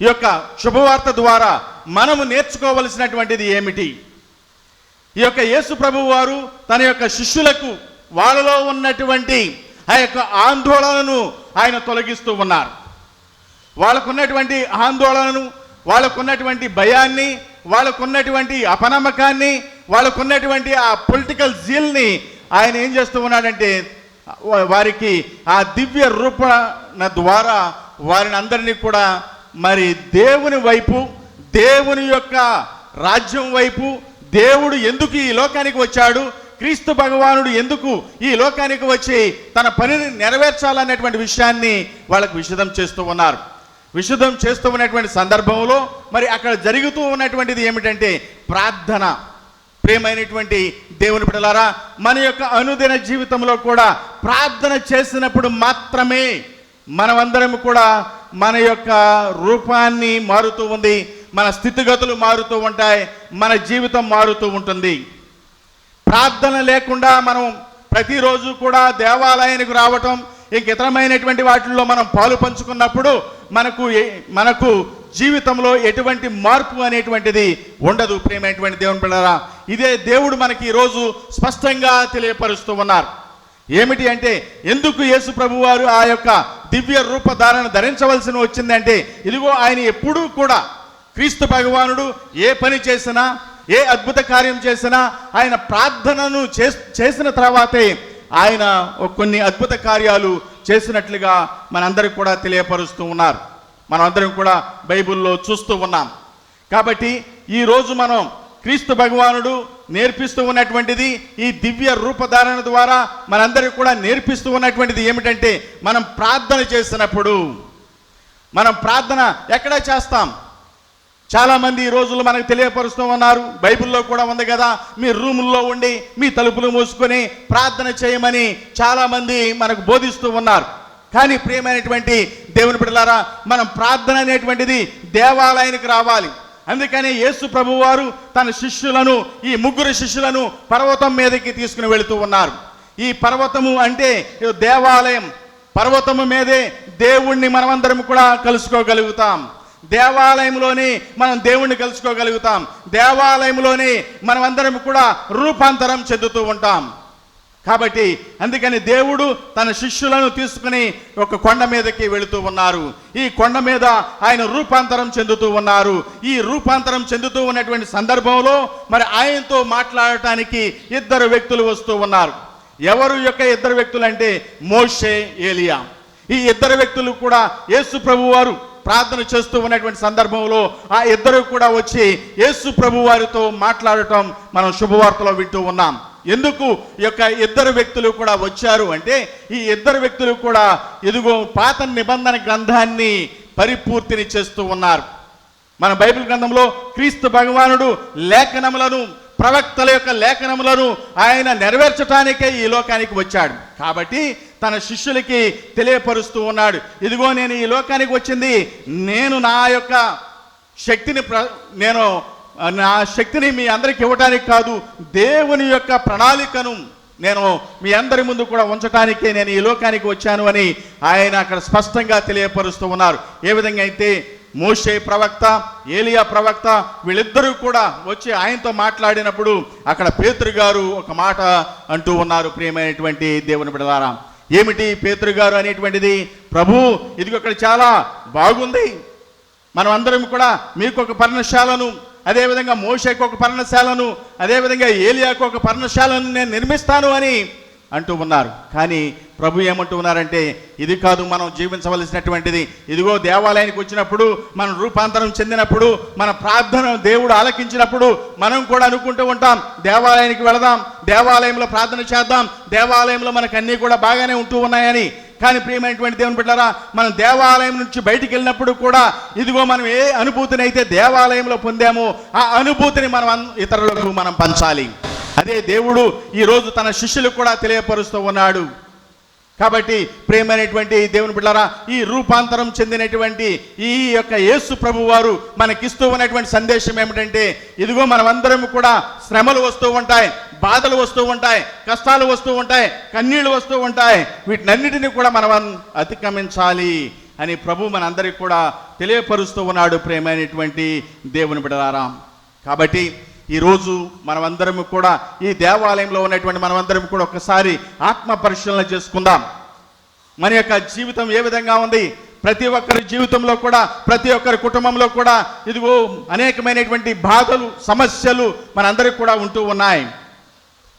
ఈ యొక్క శుభవార్త ద్వారా మనము నేర్చుకోవలసినటువంటిది ఏమిటి? ఈ యొక్క యేసు ప్రభువు వారు తన యొక్క శిష్యులకు వాళ్ళలో ఉన్నటువంటి ఆ యొక్క ఆందోళనను ఆయన తొలగిస్తూ ఉన్నారు. వాళ్ళకున్నటువంటి ఆందోళనను, వాళ్ళకున్నటువంటి భయాన్ని, వాళ్ళకున్నటువంటి అపనమ్మకాన్ని, వాళ్ళకున్నటువంటి ఆ పొలిటికల్ జీల్ని ఆయన ఏం చేస్తూ ఉన్నాడంటే వారికి ఆ దివ్య రూపణ ద్వారా వారిని అందరినీ కూడా మరి దేవుని వైపు, దేవుని యొక్క రాజ్యం వైపు, దేవుడు ఎందుకు ఈ లోకానికి వచ్చాడు, క్రీస్తు భగవానుడు ఎందుకు ఈ లోకానికి వచ్చి తన పనిని నెరవేర్చాలనేటువంటి విషయాన్ని వాళ్ళకు విశదం చేస్తూ ఉన్నారు. విశదం చేస్తూ ఉన్నటువంటి సందర్భంలో మరి అక్కడ జరుగుతూ ఉన్నటువంటిది ఏమిటంటే ప్రార్థన. ప్రియమైనటువంటి దేవుని బిడ్డలారా, మన యొక్క అనుదిన జీవితంలో కూడా ప్రార్థన చేసినప్పుడు మాత్రమే మనమందరం కూడా మన యొక్క రూపాన్ని మారుతూ ఉంది, మన స్థితిగతులు మారుతూ ఉంటాయి, మన జీవితం మారుతూ ఉంటుంది. ప్రార్థన లేకుండా మనం ప్రతిరోజు కూడా దేవాలయానికి రావటం, ఇంక ఇతరమైనటువంటి వాటిల్లో మనం పాలు పంచుకున్నప్పుడు మనకు జీవితంలో ఎటువంటి మార్పు అనేటువంటిది ఉండదు. ప్రియమైనటువంటి దేవుని బిడ్డలారా, ఇదే దేవుడు మనకి ఈరోజు స్పష్టంగా తెలియపరుస్తూ ఉన్నారు. ఏమిటి అంటే, ఎందుకు యేసు ప్రభు వారు ఆ యొక్క దివ్య రూపధారణ ధరించవలసి వచ్చిందంటే, ఇదిగో ఆయన ఎప్పుడూ కూడా క్రీస్తు భగవానుడు ఏ పని చేసినా, ఏ అద్భుత కార్యం చేసినా ఆయన ప్రార్థనను చేసిన తర్వాతే ఆయన కొన్ని అద్భుత కార్యాలు చేసినట్లుగా మనందరికి కూడా తెలియపరుస్తూ ఉన్నారు. మనమందరం కూడా బైబిల్లో చూస్తూ ఉన్నాం. కాబట్టి ఈరోజు మనం క్రీస్తు భగవానుడు నేర్పిస్తూ ఉన్నటువంటిది, ఈ దివ్య రూపధారణ ద్వారా మనందరికీ కూడా నేర్పిస్తూ ఉన్నటువంటిది ఏమిటంటే, మనం ప్రార్థన చేసినప్పుడు మనం ప్రార్థన ఎక్కడ చేస్తాం? చాలామంది ఈ రోజుల్లో మనకు తెలియపరుస్తూ ఉన్నారు, బైబిల్లో కూడా ఉంది కదా, మీ రూముల్లో ఉండి మీ తలుపులు మూసుకొని ప్రార్థన చేయమని చాలామంది మనకు బోధిస్తూ ఉన్నారు. కానీ ప్రియమైనటువంటి దేవుని బిడ్డలారా, మనం ప్రార్థన అనేటువంటిది దేవాలయానికి రావాలి. అందుకని యేసు ప్రభువు వారు తన శిష్యులను, ఈ ముగ్గురు శిష్యులను పర్వతం మీదకి తీసుకుని వెళుతూ ఉన్నారు. ఈ పర్వతము అంటే దేవాలయం. పర్వతము మీదే దేవుణ్ణి మనమందరం కూడా కలుసుకోగలుగుతాం. దేవాలయంలోనే మనం దేవుణ్ణి కలుసుకోగలుగుతాం. దేవాలయంలోనే మనమందరం కూడా రూపాంతరం చెందుతూ ఉంటాం. కాబట్టి అందుకని దేవుడు తన శిష్యులను తీసుకుని ఒక కొండ మీదకి వెళుతూ ఉన్నారు. ఈ కొండ మీద ఆయన రూపాంతరం చెందుతూ ఉన్నారు. ఈ రూపాంతరం చెందుతూ ఉన్నటువంటి సందర్భంలో మరి ఆయనతో మాట్లాడటానికి ఇద్దరు వ్యక్తులు వస్తూ ఉన్నారు. ఎవరు యొక్క ఇద్దరు వ్యక్తులు అంటే మోషే, ఏలియా. ఈ ఇద్దరు వ్యక్తులు కూడా యేసు ప్రభు వారు ప్రార్థన చేస్తూ ఉన్నటువంటి సందర్భంలో ఆ ఇద్దరు కూడా వచ్చి యేసు ప్రభు వారితో మాట్లాడటం మనం శుభవార్తలో వింటూ ఉన్నాం. ఎందుకు ఈ యొక్క ఇద్దరు వ్యక్తులు కూడా వచ్చారు అంటే, ఈ ఇద్దరు వ్యక్తులు కూడా ఇదిగో పాత నిబంధన గ్రంథాన్ని పరిపూర్తిని చేస్తూ ఉన్నారు. మన బైబిల్ గ్రంథంలో క్రీస్తు భగవానుడు లేఖనములను, ప్రవక్తల యొక్క లేఖనములను ఆయన నెరవేర్చడానికే ఈ లోకానికి వచ్చాడు. కాబట్టి తన శిష్యులకి తెలియపరుస్తూ ఉన్నాడు, ఇదిగో నేను ఈ లోకానికి వచ్చింది నేను నా యొక్క శక్తిని మీ అందరికి ఇవ్వటానికి కాదు, దేవుని యొక్క ప్రణాళికను నేను మీ అందరి ముందు కూడా ఉంచటానికే నేను ఈ లోకానికి వచ్చాను అని ఆయన అక్కడ స్పష్టంగా తెలియపరుస్తూ ఉన్నారు. ఏ విధంగా అయితే మోషే ప్రవక్త, ఏలియా ప్రవక్త వీళ్ళిద్దరూ కూడా వచ్చి ఆయనతో మాట్లాడినప్పుడు అక్కడ పేతురు గారు ఒక మాట అంటూ ఉన్నారు. ప్రియమైనటువంటి దేవుని బిడ్డలారా, ఏమిటి పేతురు గారు అనేటువంటిది? ప్రభు, ఇది అక్కడ చాలా బాగుంది, మనం అందరం కూడా మీకు ఒక పర్ణశాలను, అదేవిధంగా మోషేకు ఒక పర్ణశాలను, అదేవిధంగా ఏలియాకు ఒక పర్ణశాలను నేను నిర్మిస్తాను అని అంటూ ఉన్నారు. కానీ ప్రభు ఏమంటూ ఉన్నారంటే, ఇది కాదు మనం జీవించవలసినటువంటిది. ఇదిగో దేవాలయానికి వచ్చినప్పుడు, మనం రూపాంతరం చెందినప్పుడు, మన ప్రార్థన దేవుడు ఆలకించినప్పుడు మనం కూడా అనుకుంటూ ఉంటాం, దేవాలయానికి వెళదాం, దేవాలయంలో ప్రార్థన చేద్దాం, దేవాలయంలో మనకు అన్నీ కూడా బాగానే ఉంటూ ఉన్నాయని. కానీ ప్రియమైనటువంటి దేవుని బిడ్డలారా, మనం దేవాలయం నుంచి బయటికి వెళ్ళినప్పుడు కూడా ఇదిగో మనం ఏ అనుభూతిని అయితే దేవాలయంలో పొందామో ఆ అనుభూతిని మనం ఇతరులకు మనం పంచాలి. అదే దేవుడు ఈరోజు తన శిష్యులకు కూడా తెలియపరుస్తూ ఉన్నాడు. కాబట్టి ప్రియమైనటువంటి దేవుని బిడ్డలారా, ఈ రూపాంతరం చెందినటువంటి ఈ యొక్క యేసు ప్రభు వారు మనకిస్తూ ఉన్నటువంటి సందేశం ఏమిటంటే, ఇదిగో మనమందరం కూడా శ్రమలు వస్తూ ఉంటాయి, బాధలు వస్తూ ఉంటాయి, కష్టాలు వస్తూ ఉంటాయి, కన్నీళ్లు వస్తూ ఉంటాయి. వీటినన్నిటినీ కూడా మనం అతిక్రమించాలి. అని ప్రభు మనందరికీ కూడా తెలియపరుస్తూ ఉన్నాడు ప్రేమైనటువంటి దేవుని బిడ్డలారా. కాబట్టి ఈరోజు మనమందరం కూడా ఈ దేవాలయంలో ఉన్నటువంటి మనమందరం కూడా ఒకసారి ఆత్మ పరిశీలన చేసుకుందాం. మన యొక్క జీవితం ఏ విధంగా ఉంది? ప్రతి ఒక్కరి జీవితంలో కూడా, ప్రతి ఒక్కరి కుటుంబంలో కూడా ఇదిగో అనేకమైనటువంటి బాధలు, సమస్యలు మనందరికి కూడా ఉంటూ ఉన్నాయి.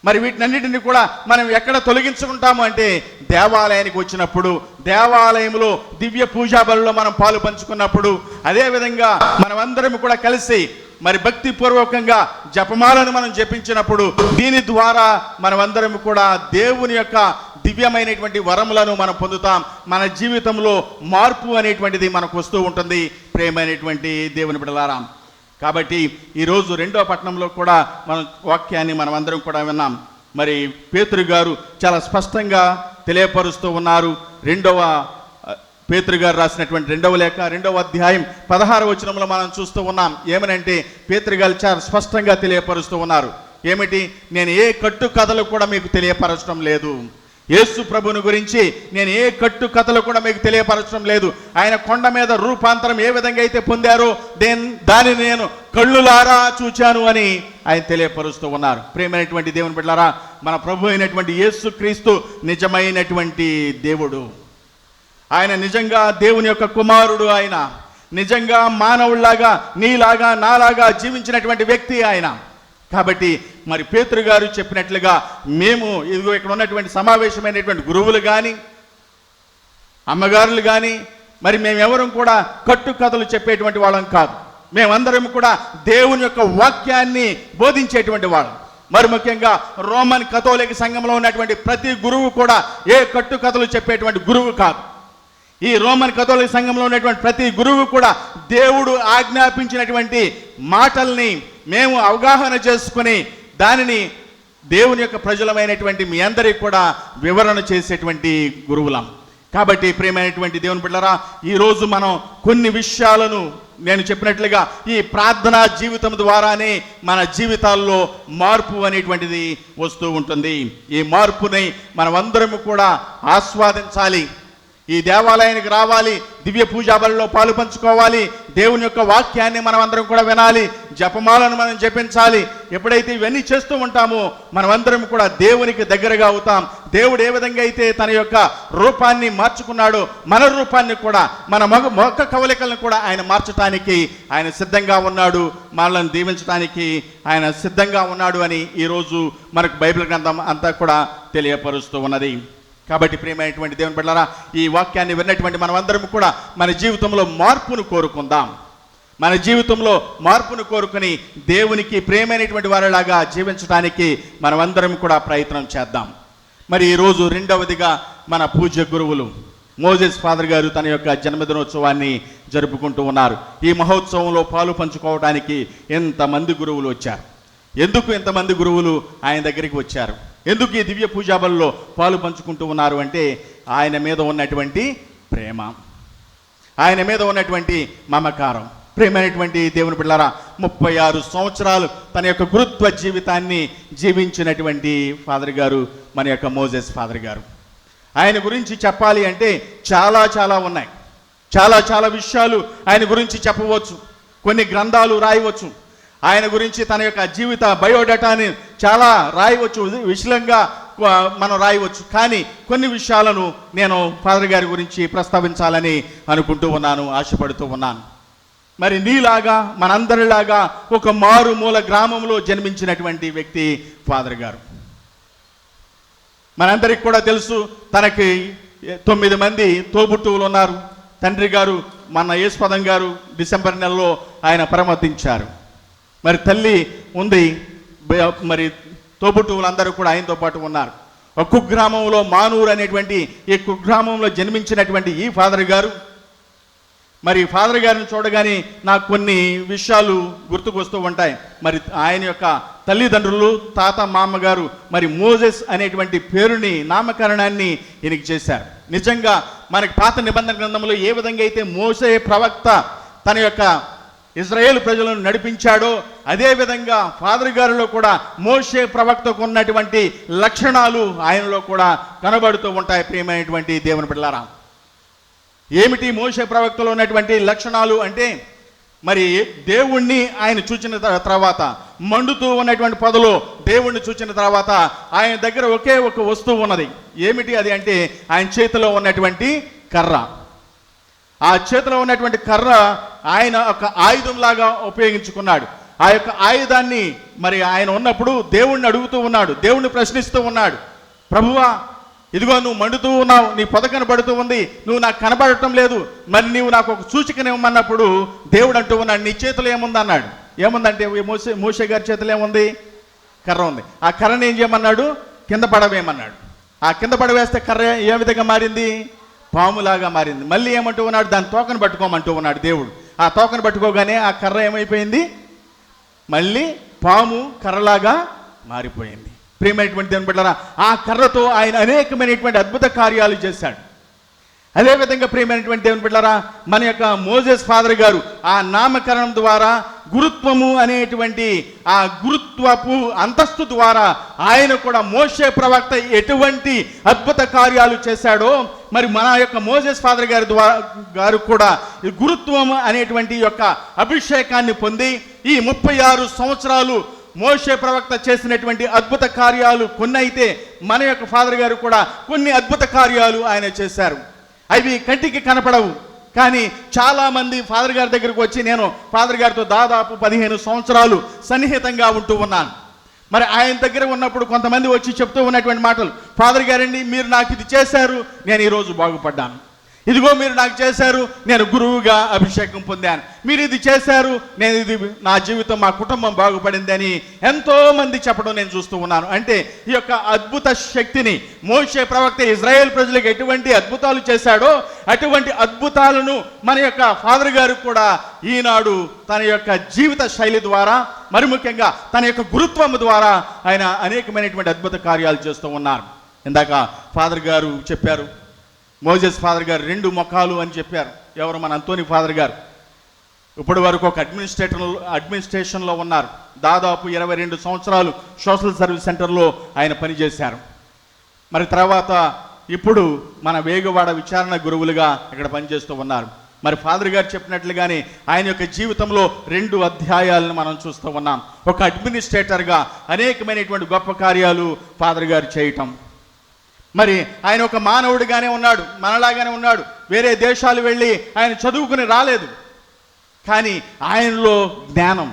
మరి వీటినన్నిటిని కూడా మనం ఎక్కడ తొలగించుకుంటాము అంటే దేవాలయానికి వచ్చినప్పుడు, దేవాలయంలో దివ్య పూజా బలులో మనం పాలు పంచుకున్నప్పుడు, అదేవిధంగా మనమందరం కూడా కలిసి మరి భక్తిపూర్వకంగా జపమాలను మనం జపించినప్పుడు, దీని ద్వారా మనమందరం కూడా దేవుని యొక్క దివ్యమైనటువంటి వరములను మనం పొందుతాం. మన జీవితంలో మార్పు అనేటువంటిది మనకు వస్తూ ఉంటుంది ప్రేమైనటువంటి దేవుని బిడ్డలారా. కాబట్టి ఈరోజు 2వ పట్టణంలో కూడా మనం వాక్యాన్ని మనం అందరం కూడా విన్నాం. మరి పేతురు గారు చాలా స్పష్టంగా తెలియపరుస్తూ ఉన్నారు. పేతురు గారు రాసినటువంటి 2వ లేఖ 2వ అధ్యాయం 16వ వచనంలో మనం చూస్తూ ఉన్నాం. ఏమనంటే పేతురు గారు చాలా స్పష్టంగా తెలియపరుస్తూ ఉన్నారు. ఏమిటి? నేను ఏ కట్టు కథలు కూడా మీకు తెలియపరచడం లేదు. యేసు ప్రభుని గురించి నేను ఏ కట్టు కథలు కూడా మీకు తెలియపరచడం లేదు. ఆయన కొండ మీద రూపాంతరం ఏ విధంగా అయితే పొందారో దానిని నేను కళ్ళులారా చూచాను అని ఆయన తెలియపరుస్తూ ఉన్నారు. ప్రియమైనటువంటి దేవుని బిడ్డలారా, మన ప్రభు అయినటువంటి యేసు క్రీస్తు నిజమైనటువంటి దేవుడు. ఆయన నిజంగా దేవుని యొక్క కుమారుడు. ఆయన నిజంగా మానవుల్లాగా, నీలాగా నాలాగా జీవించినటువంటి వ్యక్తి ఆయన. కాబట్టి మరి పేతురు గారు చెప్పినట్లుగా మేము ఇదిగో ఇక్కడ ఉన్నటువంటి సమావేశమైనటువంటి గురువులు కానీ, అమ్మగారులు కానీ, మరి మేమెవరం కూడా కట్టుకథలు చెప్పేటువంటి వాళ్ళం కాదు. మేమందరం కూడా దేవుని యొక్క వాక్యాన్ని బోధించేటువంటి వాళ్ళం. మరి ముఖ్యంగా రోమన్ కథోలిక సంఘంలో ఉన్నటువంటి ప్రతి గురువు కూడా ఏ కట్టుకథలు చెప్పేటువంటి గురువు కాదు. ఈ రోమన్ కథోలిక సంఘంలో ఉన్నటువంటి ప్రతి గురువు కూడా దేవుడు ఆజ్ఞాపించినటువంటి మాటల్ని మేము అవగాహన చేసుకుని దానిని దేవుని యొక్క ప్రజలమైనటువంటి మీ అందరికీ కూడా వివరణ చేసేటువంటి గురువులం. కాబట్టి ప్రియమైనటువంటి దేవుని బిడ్డలారా, ఈరోజు మనం కొన్ని విషయాలను నేను చెప్పినట్లుగా ఈ ప్రార్థనా జీవితం ద్వారానే మన జీవితాల్లో మార్పు అనేటువంటిది వస్తూ ఉంటుంది. ఈ మార్పుని మనమందరం కూడా ఆస్వాదించాలి. ఈ దేవాలయానికి రావాలి, దివ్య పూజా బలిలో పాలు పంచుకోవాలి, దేవుని యొక్క వాక్యాన్ని మనం అందరం కూడా వినాలి, జపమాలను మనం జపించాలి. ఎప్పుడైతే ఇవన్నీ చేస్తూ ఉంటామో మనమందరం కూడా దేవునికి దగ్గరగా అవుతాం. దేవుడు ఏ విధంగా అయితే తన యొక్క రూపాన్ని మార్చుకున్నాడో మన రూపాన్ని కూడా, మన మొక్క కవలికలను కూడా ఆయన మార్చడానికి ఆయన సిద్ధంగా ఉన్నాడు. మనల్ని దీవించడానికి ఆయన సిద్ధంగా ఉన్నాడు అని ఈరోజు మనకు బైబిల్ గ్రంథం అంతా కూడా తెలియపరుస్తూ ఉన్నది. కాబట్టి ప్రియమైనటువంటి దేవుని బిడ్డలారా, ఈ వాక్యాన్ని విన్నటువంటి మనమందరం కూడా మన జీవితంలో మార్పును కోరుకుందాం. మన జీవితంలో మార్పును కోరుకుని దేవునికి ప్రియమైనటువంటి వారిలాగా జీవించడానికి మనమందరం కూడా ప్రయత్నం చేద్దాం. మరి ఈరోజు 2వదిగా మన పూజ్య గురువులు మోజెస్ ఫాదర్ గారు తన యొక్క జన్మదినోత్సవాన్ని జరుపుకుంటూ ఉన్నారు. ఈ మహోత్సవంలో పాలు పంచుకోవడానికి ఎంతమంది గురువులు వచ్చారు? ఎందుకు ఎంతమంది గురువులు ఆయన దగ్గరికి వచ్చారు? ఎందుకు ఈ దివ్య పూజాబల్లో పాలు పంచుకుంటూ ఉన్నారు అంటే ఆయన మీద ఉన్నటువంటి ప్రేమ, ఆయన మీద ఉన్నటువంటి మమకారం. ప్రేమైనటువంటి దేవుని బిడ్డలారా, 36 సంవత్సరాలు తన యొక్క గురుత్వ జీవితాన్ని జీవించినటువంటి ఫాదర్ గారు మన యొక్క మోజెస్ ఫాదర్ గారు. ఆయన గురించి చెప్పాలి అంటే చాలా చాలా ఉన్నాయి. చాలా విషయాలు ఆయన గురించి చెప్పవచ్చు. కొన్ని గ్రంథాలు రాయవచ్చు. ఆయన గురించి తన యొక్క జీవిత బయోడేటాని చాలా రాయవచ్చు, విశలంగా మనం రాయవచ్చు. కానీ కొన్ని విషయాలను నేను ఫాదర్ గారి గురించి ప్రస్తావించాలని అనుకుంటూ ఉన్నాను, ఆశపడుతూ ఉన్నాను. మరి నీలాగా మనందరిలాగా ఒక మారుమూల గ్రామంలో జన్మించినటువంటి వ్యక్తి ఫాదర్ గారు. మనందరికి కూడా తెలుసు, తనకి 9 మంది తోబుట్టువులు ఉన్నారు. తండ్రి గారు మన యేసుపదం గారు డిసెంబర్ నెలలో ఆయన పరమతించారు. మరి తల్లి ఉంది, మరి తోబుట్టువులందరూ కూడా ఆయనతో పాటు ఉన్నారు. ఒక కుగ్రామంలో మానూరు అనేటువంటి ఈ కుగ్రామంలో జన్మించినటువంటి ఈ ఫాదర్ గారు, మరి ఫాదర్ గారిని చూడగానే నాకు కొన్ని విషయాలు గుర్తుకొస్తూ ఉంటాయి. మరి ఆయన యొక్క తల్లిదండ్రులు, తాత, మామగారు మరి మోజెస్ అనేటువంటి పేరుని, నామకరణాన్ని ఈయనకి చేశారు. నిజంగా మనకి పాత నిబంధన గ్రంథంలో ఏ విధంగా అయితే మోసే ప్రవక్త తన యొక్క ఇజ్రాయేలు ప్రజలను నడిపించాడో అదేవిధంగా ఫాదర్ గారిలో కూడా మోషే ప్రవక్తకు ఉన్నటువంటి లక్షణాలు ఆయనలో కూడా కనబడుతూ ఉంటాయి. ప్రియమైనటువంటి దేవుని బిడ్డలారా, ఏమిటి మోషే ప్రవక్తలో ఉన్నటువంటి లక్షణాలు అంటే, మరి దేవుణ్ణి ఆయన చూచిన తర్వాత, మండుతూ ఉన్నటువంటి పొదలో దేవుణ్ణి చూచిన తర్వాత ఆయన దగ్గర ఒకే ఒక వస్తువు ఉన్నది. ఏమిటి అది అంటే ఆయన చేతిలో ఉన్నటువంటి కర్ర. ఆ చేతిలో ఉన్నటువంటి కర్ర ఆయన ఒక ఆయుధంలాగా ఉపయోగించుకున్నాడు. ఆ యొక్క ఆయుధాన్ని మరి ఆయన ఉన్నప్పుడు దేవుణ్ణి అడుగుతూ ఉన్నాడు, దేవుణ్ణి ప్రశ్నిస్తూ ఉన్నాడు, ప్రభువా ఇదిగో నువ్వు మండుతూ ఉన్నావు, నీ పొద కనబడుతూ ఉంది, నువ్వు నాకు కనబడటం లేదు, మరి నీవు నాకు ఒక సూచికనివ్వమన్నప్పుడు దేవుడు అంటూ ఉన్నాడు, నీ చేతిలో ఏముంది అన్నాడు. ఏముందంటే మోషే గారి చేతిలో ఏముంది? కర్ర ఉంది. ఆ కర్రని ఏం చేయమన్నాడు? కింద పడవేయమన్నాడు. ఆ కింద పడవేస్తే కర్ర ఏ విధంగా మారింది? పాములాగా మారింది. మళ్ళీ ఏమంటూ ఉన్నాడు? దాని తోకను పట్టుకోమంటూ ఉన్నాడు దేవుడు. ఆ తోకను పట్టుకోగానే ఆ కర్ర ఏమైపోయింది? మళ్ళీ పాము కర్రలాగా మారిపోయింది. ప్రియమైనటువంటి దేవుని బిడ్డలారా, ఆ కర్రతో ఆయన అనేకమైనటువంటి అద్భుత కార్యాలు చేశాడు. అదేవిధంగా ప్రియమైనటువంటి దేవుని బిడ్డలారా, మన యొక్క మోజెస్ ఫాదర్ గారు ఆ నామకరణం ద్వారా గురుత్వము అనేటువంటి ఆ గురుత్వపు అంతస్తు ద్వారా ఆయన కూడా మోషే ప్రవక్త ఎటువంటి అద్భుత కార్యాలు చేశాడో, మరి మన యొక్క మోజెస్ ఫాదర్ గారు కూడా ఈ గురుత్వము అనేటువంటి యొక్క అభిషేకాన్ని పొంది ఈ 36 సంవత్సరాలు మోషే ప్రవక్త చేసినటువంటి అద్భుత కార్యాలు కొన్ని అయితే, మన యొక్క ఫాదర్ గారు కూడా కొన్ని అద్భుత కార్యాలు ఆయన చేశారు. అవి కంటికి కనపడవు, కానీ చాలామంది ఫాదర్ గారి దగ్గరకు వచ్చి, నేను ఫాదర్ గారితో దాదాపు 15 సంవత్సరాలు సన్నిహితంగా ఉంటూ ఉన్నాను. మరి ఆయన దగ్గర ఉన్నప్పుడు కొంతమంది వచ్చి చెప్తూ ఉన్నటువంటి మాటలు, ఫాదర్ గారండి మీరు నాకు ఇది చేశారు, నేను ఈరోజు బాగుపడ్డాను. ఇదిగో మీరు నాకు చేశారు, నేను గురువుగా అభిషేకం పొందాను. మీరు ఇది చేశారు, నేను ఇది నా జీవితం, మా కుటుంబం బాగుపడింది అని ఎంతో మంది చెప్పడం నేను చూస్తూ ఉన్నాను. అంటే ఈ యొక్క అద్భుత శక్తిని మోషే ప్రవక్త ఇజ్రాయేల్ ప్రజలకు ఎటువంటి అద్భుతాలు చేశాడో అటువంటి అద్భుతాలను మన యొక్క ఫాదర్ గారు కూడా ఈనాడు తన యొక్క జీవిత శైలి ద్వారా, మరి ముఖ్యంగా తన యొక్క గురుత్వం ద్వారా ఆయన అనేకమైనటువంటి అద్భుత కార్యాలు చేస్తూ ఉన్నారు. ఇందాక ఫాదర్ గారు చెప్పారు, మోజెస్ ఫాదర్ గారు 2 ముఖాలు అని చెప్పారు. ఎవరు? మన అంతోని ఫాదర్ గారు. ఇప్పటి వరకు ఒక అడ్మినిస్ట్రేషన్లో ఉన్నారు. దాదాపు 22 సంవత్సరాలు సోషల్ సర్వీస్ సెంటర్లో ఆయన పనిచేశారు. మరి తర్వాత ఇప్పుడు మన వేగవాడ విచారణ గురువులుగా ఇక్కడ పనిచేస్తూ ఉన్నారు. మరి ఫాదర్ గారు చెప్పినట్లుగానే ఆయన యొక్క జీవితంలో 2 అధ్యాయాలను మనం చూస్తూ ఉన్నాం. ఒక అడ్మినిస్ట్రేటర్గా అనేకమైనటువంటి గొప్ప కార్యాలు ఫాదర్ గారు చేయటం. మరి ఆయన ఒక మానవుడిగానే ఉన్నాడు, మనలాగానే ఉన్నాడు. వేరే దేశాలు వెళ్ళి ఆయన చదువుకుని రాలేదు, కానీ ఆయనలో జ్ఞానం,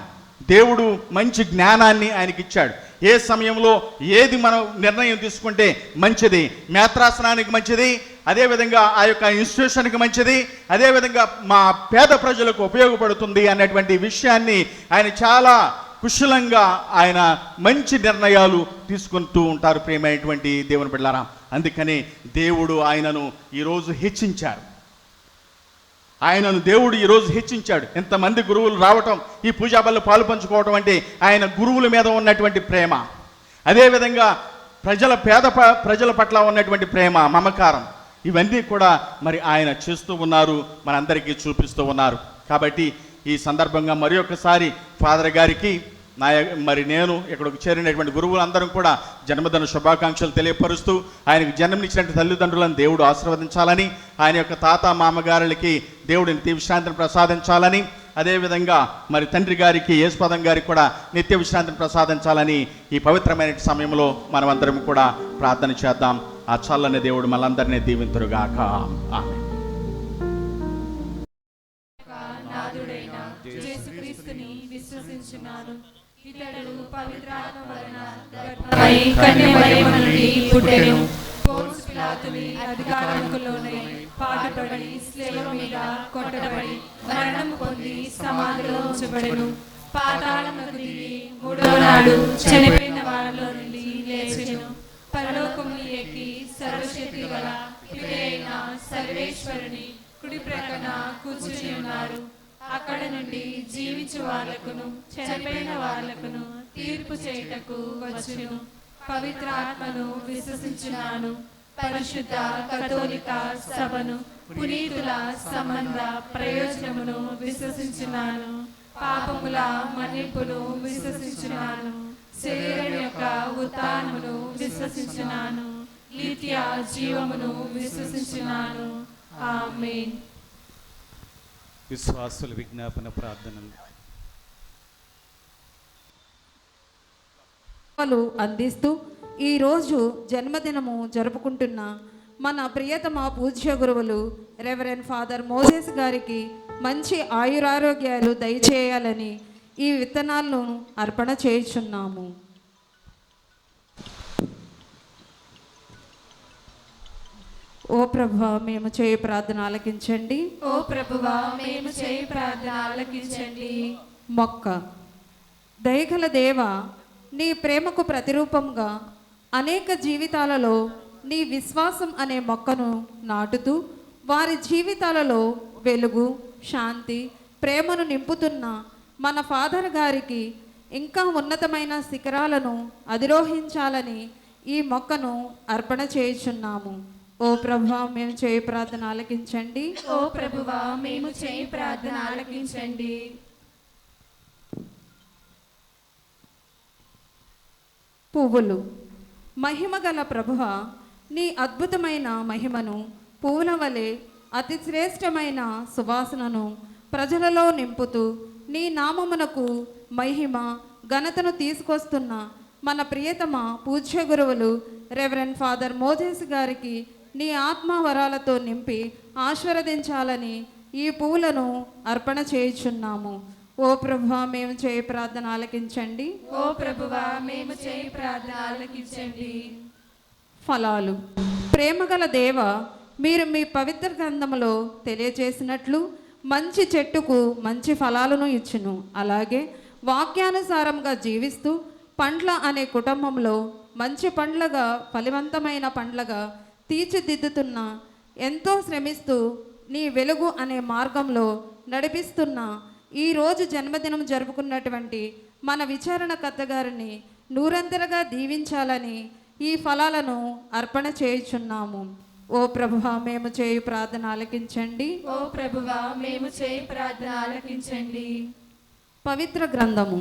దేవుడు మంచి జ్ఞానాన్ని ఆయనకి ఇచ్చాడు. ఏ సమయంలో ఏది మనం నిర్ణయం తీసుకుంటే మంచిది, మేత్రాసనానికి మంచిది, అదేవిధంగా ఆ యొక్క ఇన్స్టిట్యూషన్కి మంచిది, అదేవిధంగా మా పేద ప్రజలకు ఉపయోగపడుతుంది అన్నటువంటి విషయాన్ని ఆయన చాలా కుశలంగా ఆయన మంచి నిర్ణయాలు తీసుకుంటూ ఉంటారు. ప్రియమైనటువంటి దేవుని బిడ్డలారా, అందుకని దేవుడు ఆయనను ఈరోజు హెచ్చించారు. దేవుడు ఈరోజు హెచ్చించాడు. ఎంతమంది గురువులు రావటం, ఈ పూజా బల్లో పాలు పంచుకోవటం అంటే ఆయన గురువుల మీద ఉన్నటువంటి ప్రేమ, అదేవిధంగా ప్రజల పట్ల ఉన్నటువంటి ప్రేమ, మమకారం, ఇవన్నీ కూడా మరి ఆయన చేస్తూ ఉన్నారు, మనందరికీ చూపిస్తూ ఉన్నారు. కాబట్టి ఈ సందర్భంగా మరి ఒకసారి ఫాదర్ గారికి మరి నేను ఇక్కడికి చేరినటువంటి గురువులందరం కూడా జన్మదిన శుభాకాంక్షలు తెలియపరుస్తూ, ఆయనకు జన్మనిచ్చినటువంటి తల్లిదండ్రులను దేవుడు ఆశీర్వదించాలని, ఆయన యొక్క తాత మామగారులకి దేవుడు నిత్య విశ్రాంతిని ప్రసాదించాలని, అదేవిధంగా మరి తండ్రి గారికి యేసుపదం గారికి కూడా నిత్య విశ్రాంతిని ప్రసాదించాలని ఈ పవిత్రమైన సమయంలో మనమందరం కూడా ప్రార్థన చేద్దాం. ఆ చల్లని దేవుడు మనందరినీ దీవింతురుగాక. ఆమేన్. యేసుక్రీస్తుని విశ్వసించున్నాను. ఇతడు పవిత్రాత్మ వలన గర్భమై కన్యమరియము నుండి పుట్టెను. పోన్సు పిలాతుని అధికారానికి లోనై పాటుపడి శిలువ మీద కొట్టబడి మరణం పొంది సమాధిలో ఉంచబడెను. పాతాళమునకు దిగి 3వ నాడు చనిపోయిన వారిలో నుండి లేచెను. పరలోకమును ఎక్కి సర్వశక్తి గల పిత అయిన సర్వేశ్వరుని కుడి ప్రక్కన కూర్చుని ఉన్నారు. అక్కడ నుండి జీవించు వాళ్ళకును చనిపోయిన వాళ్ళకును తీర్పు చేయుటకు వచ్చును. పవిత్ర ఆత్మను విశ్వసించున్నాను. పరిశుద్ధ కథోలిక సభను, పునీతుల సంబంధ ప్రయోజనమును విశ్వసించున్నాను. పాపముల మన్నింపును విశ్వసించున్నాను. శరీరం యొక్క ఉత్థానమును విశ్వసించున్నాను. నిత్య జీవమును విశ్వసించున్నాను. ఆమేన్. విశ్వాసుల విజ్ఞాపన ప్రార్థనలు. అందిస్తూ ఈరోజు జన్మదినము జరుపుకుంటున్న మన ప్రియతమ పూజ్య గురువులు రెవరెండ్ ఫాదర్ మోజెస్ గారికి మంచి ఆయురారోగ్యాలు దయచేయాలని ఈ విత్తనాలను అర్పణ చేయుచున్నాము. ఓ ప్రభువా మేము చేయి ప్రార్థన ఆలకించండి. ఓ ప్రభువా మేము చేయి ప్రార్థన ఆలకించండి. మొక్క. దయగల దేవ, నీ ప్రేమకు ప్రతిరూపంగా అనేక జీవితాలలో నీ విశ్వాసం అనే మొక్కను నాటుతూ వారి జీవితాలలో వెలుగు, శాంతి, ప్రేమను నింపుతున్న మన ఫాదర్ గారికి ఇంకా ఉన్నతమైన శిఖరాలను అధిరోహించాలని ఈ మొక్కను అర్పణ చేయుచున్నాము. ఓ ప్రభువా మేము చేయి ప్రార్థన ఆలకించండి. ఓ ప్రభువా మేము చేయి ప్రార్థన ఆలకించండి. పువ్వులు. మహిమగల ప్రభువ, నీ అద్భుతమైన మహిమను పువ్వుల వలె అతి శ్రేష్టమైన సువాసనను ప్రజలలో నింపుతూ నీ నామమునకు మహిమ ఘనతను తీసుకొస్తున్న మన ప్రియతమ పూజ్య గురువులు రెవరెండ్ ఫాదర్ మోజెస్ గారికి నీ ఆత్మవరాలతో నింపి ఆశీర్వదించాలని ఈ పువ్వులను అర్పణ చేయుచున్నాము. ఓ ప్రభువా మేము చేయి ప్రార్థన ఆలకించండి. ఓ ప్రభువా మేము చేయి ప్రార్థన ఆలకించండి. ఫలాలు. ప్రేమగల దేవ, మీరు మీ పవిత్ర గ్రంథములో తెలియజేసినట్లు మంచి చెట్టుకు మంచి ఫలాలను ఇచ్చును. అలాగే వాక్యానుసారంగా జీవిస్తూ పండ్ల అనే కుటుంబంలో మంచి పండ్లగా, ఫలవంతమైన పండ్లగా తీర్చిదిద్దుతున్న, ఎంతో శ్రమిస్తూ నీ వెలుగు అనే మార్గంలో నడిపిస్తున్న ఈరోజు జన్మదినం జరుపుకున్నటువంటి మన విచారణకర్త గారిని నూరంతరగా దీవించాలని ఈ ఫలాలను అర్పణ చేయుచున్నాము. ఓ ప్రభువా మేము చేయు ప్రార్థన ఆలకించండి. ఓ ప్రభువా మేము చేయి ప్రార్థన ఆలకించండి. పవిత్ర గ్రంథము.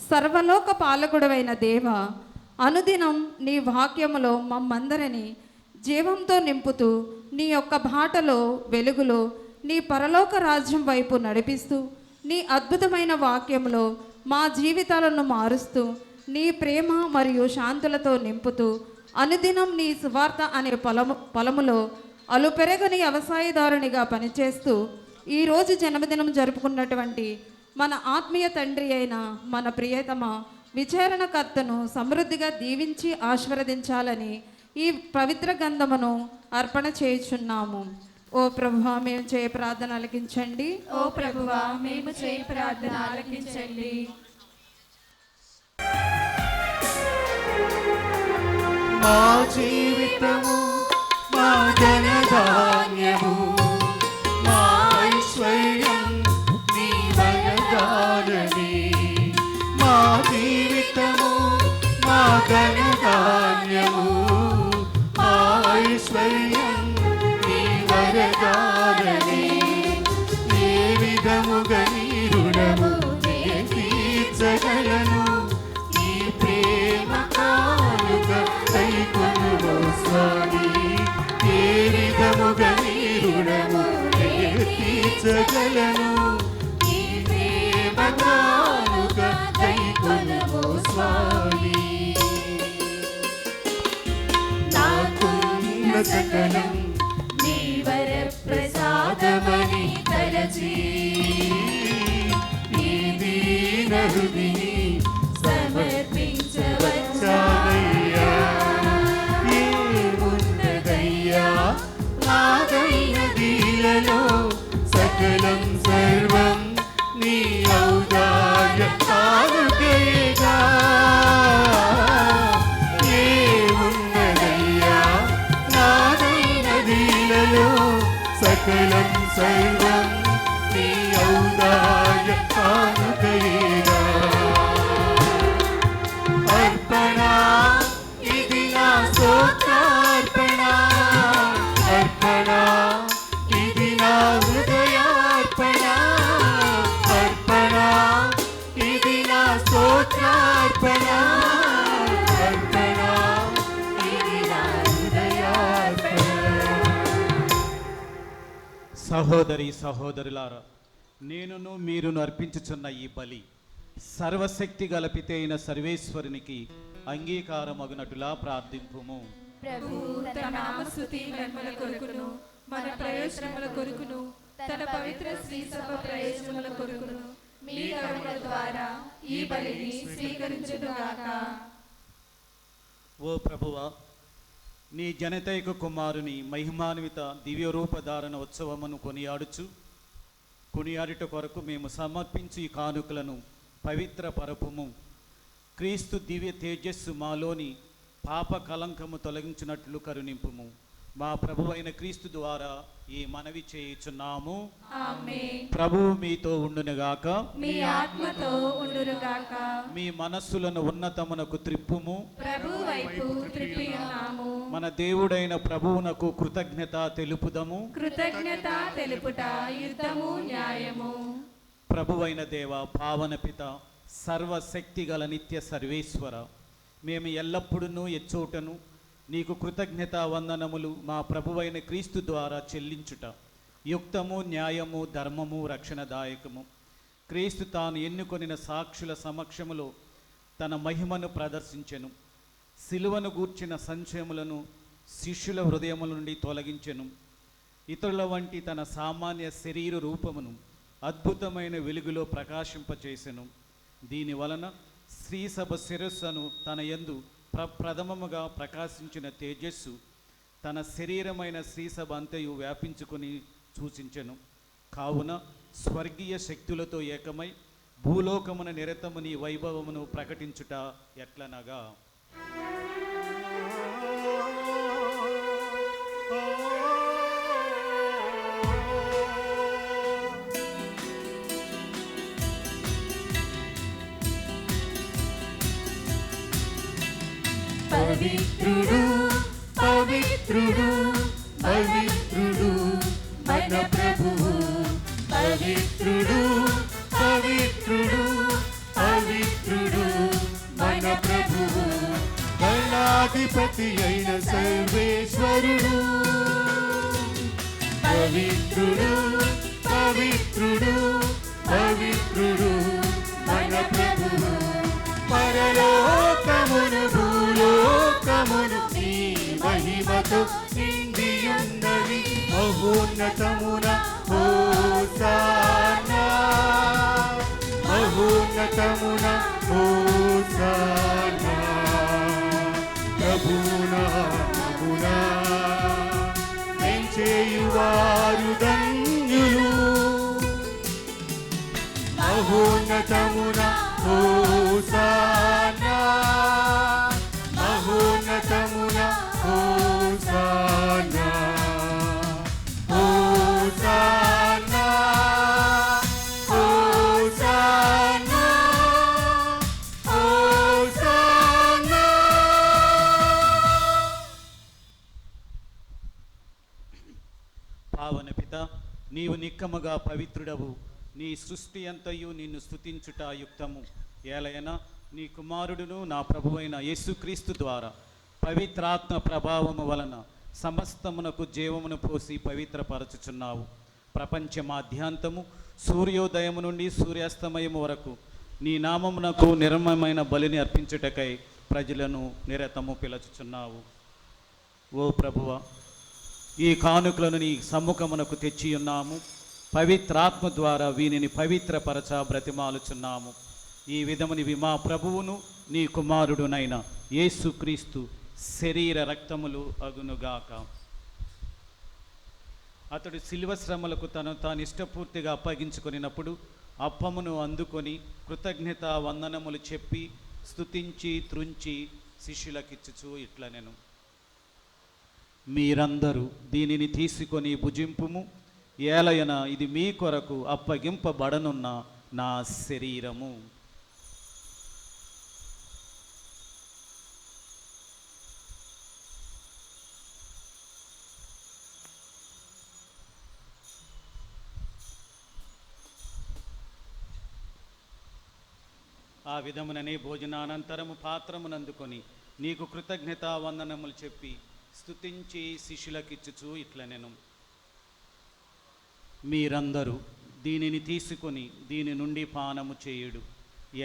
సర్వలోక పాలకుడవైన దేవ, అనుదినం నీ వాక్యములో మమ్మందరినీ జీవంతో నింపుతూ నీ యొక్క బాటలో, వెలుగులో నీ పరలోక రాజ్యం వైపు నడిపిస్తూ నీ అద్భుతమైన వాక్యంలో మా జీవితాలను మారుస్తూ నీ ప్రేమ మరియు శాంతులతో నింపుతూ అనుదినం నీ సువార్త అనే పొలములో అలుపెరగని వ్యవసాయదారునిగా పనిచేస్తూ ఈరోజు జన్మదినం జరుపుకున్నటువంటి మన ఆత్మీయ తండ్రి అయిన మన ప్రియతమ విచారణకర్తను సమృద్ధిగా దీవించి ఆశీర్వదించాలని ఈ పవిత్ర గంధమును అర్పణ చేయుచున్నాము. ఓ ప్రభువా మేము చేయ ప్రార్థన ఆలకించండి. ఓ ప్రభువా మేము చేయి ప్రార్థన ఆలకించండి. మా జీవితము, మా ధనధాన్యము, మా ఐశ్వర్యం నీ వరదానని. మా జీవితము, మా ధనధాన్యము, మా ఐశ్వర్యం నీ వరదానని. ఏ విధముగా నీ రుణము నే తీర్చగలను, ఈ ప్రేమ కానుక కైకొనుము స్వామి. ఏ విధముగా నీ రుణము నే తీర్చగలను, ఈ ప్రేమ కానుక కైకొనుము స్వామి. నాకున్న సకలం నీ వర ప్రసాదమని తలచి ఈ దీన హృదిని సమర్పించవచ్చా. ఏమున్నదయ్యా నాదైన దీలలో, సకలం సర్వం నీ ఔదార్య కానుకయేగా. ఏమున్నదయ్యా నాదైన దీలలో, సకలం సర్వం నీ ఔదార్య కానుకయేగా. అర్పణ ఇది నా స్తోత్రార్పణ, అర్పణ ఇది నా హృదయార్పణ, అర్పణ ఇది నా స్తోత్రార్పణ, అర్పణ ఇది నా హృదయార్పణ. సహోదరి సహోదరులారా, నేనును మీరును అర్పించుచున్న ఈ బలి సర్వశక్తి గల పితే అయిన సర్వేశ్వరునికి అంగీకారమగునటులా ప్రార్థింపుము. ప్రభు తన నామస్తుతి మహిమల కొరకును మన ప్రయోజనముల కొరకును తన పవిత్ర శ్రీ సభ ప్రయోజనముల కొరకును మీ కరుణ ద్వారా ఈ బలిని స్వీకరించుగాక. ఓ ప్రభువా, నీ జనతైక కుమారుని మహిమాన్విత దివ్యరూపధారణ ఉత్సవమును కొనియాడుట కొరకు మేము సమర్పించి ఈ కానుకలను పవిత్ర పరపుము. క్రీస్తు దివ్య తేజస్సు మాలోని పాప కలంకము తొలగించినట్లు కరుణింపుము. మా ప్రభువైన క్రీస్తు ద్వారా ఈ మనవి చేయుచున్నాము. ఆమేన్. ప్రభువు మీతో ఉండునుగాక. మీ ఆత్మతో ఉండునుగాక. మీ మనస్సులను ఉన్నతమునకు త్రిప్పుము. ప్రభు వైపు త్రిప్పి ఉన్నాము. మన దేవుడైన ప్రభువునకు కృతజ్ఞత తెలుపుదము. కృతజ్ఞత తెలుపుట యుద్ధము న్యాయము. ప్రభువైన దేవ, పావన పిత, సర్వశక్తి గల నిత్య సర్వేశ్వర, మేము ఎల్లప్పుడూ ఎచ్చోటను నీకు కృతజ్ఞత వందనములు మా ప్రభువైన క్రీస్తు ద్వారా చెల్లించుట యుక్తము, న్యాయము, ధర్మము, రక్షణదాయకము. క్రీస్తు తాను ఎన్నుకొనిన సాక్షుల సమక్షములో తన మహిమను ప్రదర్శించెను. సిలువను గూర్చిన సంశయములను శిష్యుల హృదయముల నుండి తొలగించెను. ఇతరుల వంటి తన సామాన్య శరీర రూపమును అద్భుతమైన వెలుగులో ప్రకాశింపచేసెను. దీని వలన శ్రీసభ శిరస్సును తన యందు ప్రథమముగా ప్రకాశించిన తేజస్సు తన శరీరమైన శ్రీసభ అంతయు వ్యాపించుకొని సూచించెను. కావున స్వర్గీయ శక్తులతో ఏకమై భూలోకమున నిరతము నీ వైభవమును ప్రకటించుట ఎట్లనగా, పవిత్రుడు పవిత్రుడు పవిత్రుడు మన ప్రభువు, పవిత్రుడు పవిత్రుడు పవిత్రుడు మన ప్రభువు, దళాధిపతి అయిన సర్వేశ్వరుడు. పవిత్రుడు పవిత్రుడు పవిత్రుడు మన ప్రభువు, పరలోకమును భూలోకమును నీ మహిమతో నిండియున్నది. మహోన్నతమున హోసానా, మహోన్నతమున హోసానా, ప్రభునామమునా పెంచేయువారు ధన్యులు. మహోన్నతమున హోసానా, మహోన్నతమున హోసానా, హోసానా, హోసానా, హోసానా. పావన పిత, నీవు నిక్కముగా పవిత్రుడవు. నీ సృష్టి అంతయు నిన్ను స్తుతించుట యుక్తము. ఏలైనా నీ కుమారుడును నా ప్రభువైన యేసుక్రీస్తు ద్వారా పవిత్రాత్మ ప్రభావము వలన సమస్తమునకు జీవమును పోసి పవిత్రపరచుచున్నావు. ప్రపంచ మాధ్యాంతము సూర్యోదయము నుండి సూర్యాస్తమయము వరకు నీ నామమునకు నిర్మమైన బలిని అర్పించుటకై ప్రజలను నిరతము పిలుచుచున్నావు. ఓ ప్రభువా, ఈ కానుకలను నీ సమ్ముఖమునకు తెచ్చియున్నాము. పవిత్రాత్మ ద్వారా వీనిని పవిత్రపరచ బ్రతిమాలుచున్నాము. ఈ విధమునివి మా ప్రభువును నీ కుమారుడునైన యేసుక్రీస్తు శరీర రక్తములు అగునుగాక. అతడు శిలువ శ్రమలకు తాను ఇష్టపూర్తిగా అప్పగించుకొనినప్పుడు అప్పమును అందుకొని కృతజ్ఞత వందనములు చెప్పి స్తుతించి త్రుంచి శిష్యులకిచ్చుచు ఇట్లనెను, మీరందరూ దీనిని తీసుకొని భుజింపుము. ఏలయన ఇది మీ కొరకు అప్పగింపబడనున్న నా శరీరము. ఆ విధముననే భోజనానంతరము పాత్రమునందుకొని నీకు కృతజ్ఞత వందనములు చెప్పి స్తుతించి శిష్యులకిచ్చుచు ఇట్లనెను, మీరందరూ దీనిని తీసుకొని దీని నుండి పానము చేయుడు.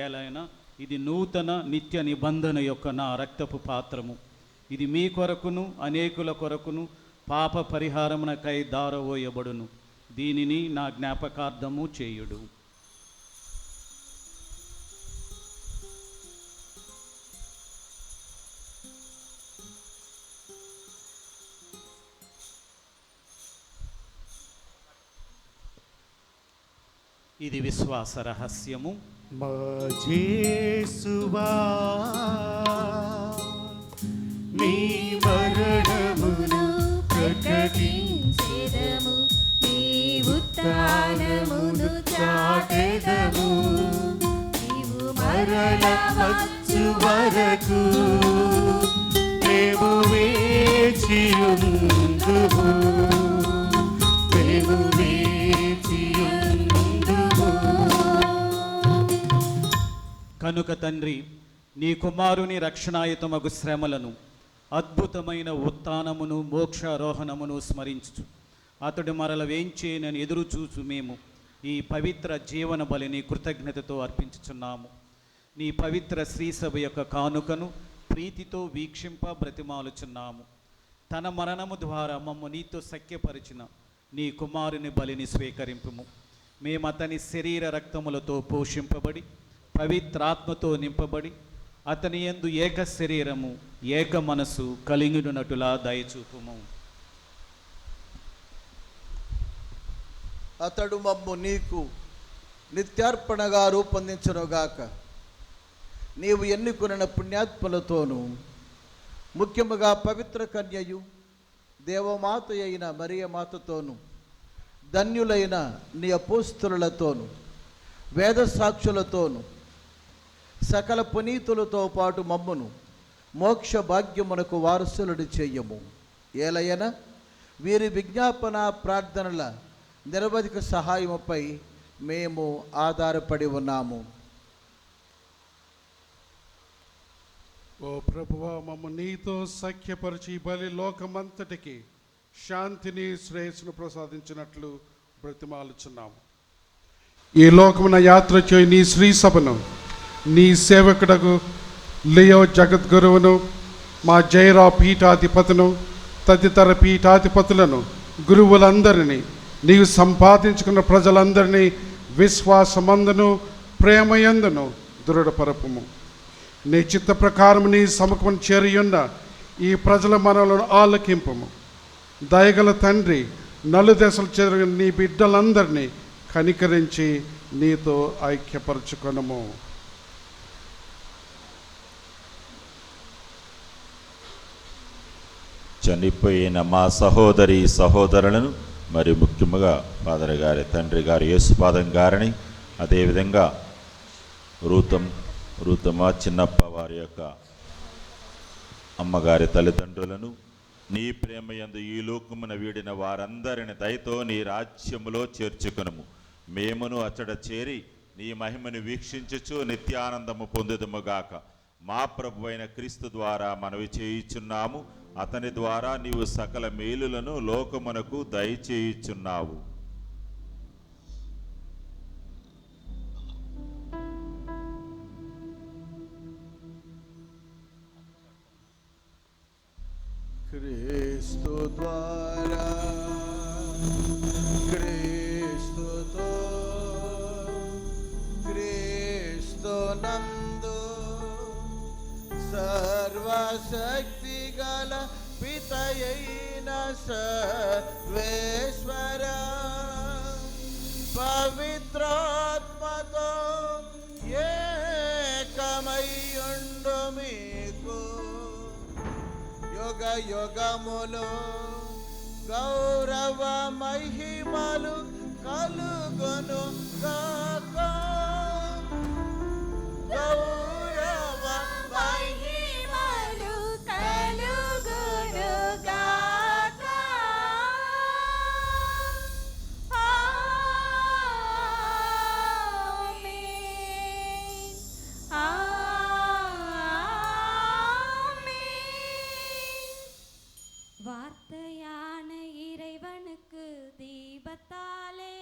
ఏలైనా ఇది నూతన నిత్య నిబంధన యొక్క నా రక్తపు పాత్రము. ఇది మీ కొరకును అనేకుల కొరకును పాప పరిహారమునకై దారవోయబడును. దీనిని నా జ్ఞాపకార్థము చేయుడు. ఇది విశ్వాస రహస్యము. మా యేసువా నీ మరణమును ప్రకటించెదము, నీ ఉత్థానమును చాటెదము. నీవు మరల వచ్చు వరకు మేము వేచియుందుము, మేము కనుక తండ్రి, నీ కుమారుని రక్షణాయుతమగు శ్రమలను, అద్భుతమైన ఉత్థానమును మోక్షారోహణమును స్మరించు అతడు మరల వేంచేనని ఎదురు చూచు మేము ఈ పవిత్ర జీవన బలిని కృతజ్ఞతతో అర్పించుచున్నాము. నీ పవిత్ర శ్రీసభ యొక్క కానుకను ప్రీతితో వీక్షింప బ్రతిమాలుచున్నాము. తన మరణము ద్వారా మమ్ము నీతో సఖ్యపరిచిన నీ కుమారుని బలిని స్వీకరింపుము. మేము అతని శరీర రక్తములతో పోషింపబడి పవిత్రాత్మతో నింపబడి అతని యందు ఏక శరీరము ఏక మనసు కలిగినట్టులా దయచూపుము. అతడు మమ్ము నీకు నిత్యార్పణగా రూపొందించునుగాక. నీవు ఎన్నుకొనిన పుణ్యాత్మలతోనూ ముఖ్యముగా పవిత్ర కన్యయు దేవమాత అయిన మరియమాతతోనూ ధన్యులైన నీ అపోస్తలులతోనూ వేద సాక్షులతోనూ సకల పునీతులతో పాటు మమ్మును మోక్ష భాగ్యమునకు వారసులుడు చెయ్యము. ఏలయన వీరి విజ్ఞాపన ప్రార్థనల నిరవధిక సహాయముపై మేము ఆధారపడి ఉన్నాము. ఓ ప్రభువా, మమ్ము నీతో సఖ్యపరిచి బలి లోకమంతటికి శాంతిని శ్రేయస్సును ప్రసాదించినట్లు బ్రతిమాలుచున్నాము. ఈ లోకమున యాత్ర చేయి నీ శ్రీ సభను, నీ సేవకుడకు లియో జగద్గురువును, మా జైరావు పీఠాధిపతును, తదితర పీఠాధిపతులను, గురువులందరినీ, నీవు సంపాదించుకున్న ప్రజలందరినీ విశ్వాసమందును ప్రేమయందును దృఢపరపుము. నీ చిత్త ప్రకారం నీ సముఖమును చేరియున్న ఈ ప్రజల మనలను ఆలకింపము. దయగల తండ్రి, నలుదశలు చెరిగిన నీ బిడ్డలందరినీ కనికరించి నీతో ఐక్యపరచుకొనము. చనిపోయిన మా సహోదరి సహోదరులను, మరి ముఖ్యంగా ఫాదర్ గారి తండ్రి గారు యేసుపాదం గారిని, అదేవిధంగా రూతమ్మ చిన్నప్ప వారి యొక్క అమ్మగారి తల్లిదండ్రులను, నీ ప్రేమయందు ఈ లోకమున వీడిన వారందరిని దయతో నీ రాజ్యములో చేర్చుకొనుము. మేమును అచ్చట చేరి నీ మహిమను వీక్షించుచు నిత్యానందము పొందుదుముగాక. మా ప్రభు అయిన క్రీస్తు ద్వారా మనవి చేయుచున్నాము. అతని ద్వారా నీవు సకల మేలులను లోకమునకు దయచేయుచున్నావు. క్రీస్తు ద్వారా క్రీస్తుతో క్రీస్తు నందు సర్వశక్తి గల పితయైన సర్వేశ్వర పవిత్రాత్మతో ఏకమయ్యుండు మీకు యుగ యుగములు గౌరవ మహిమలు కలుగును గాక. గౌరవ మహిమలు కలుగును గాక. வார்த்தையான இறைவனுக்கு தீபத்தாலே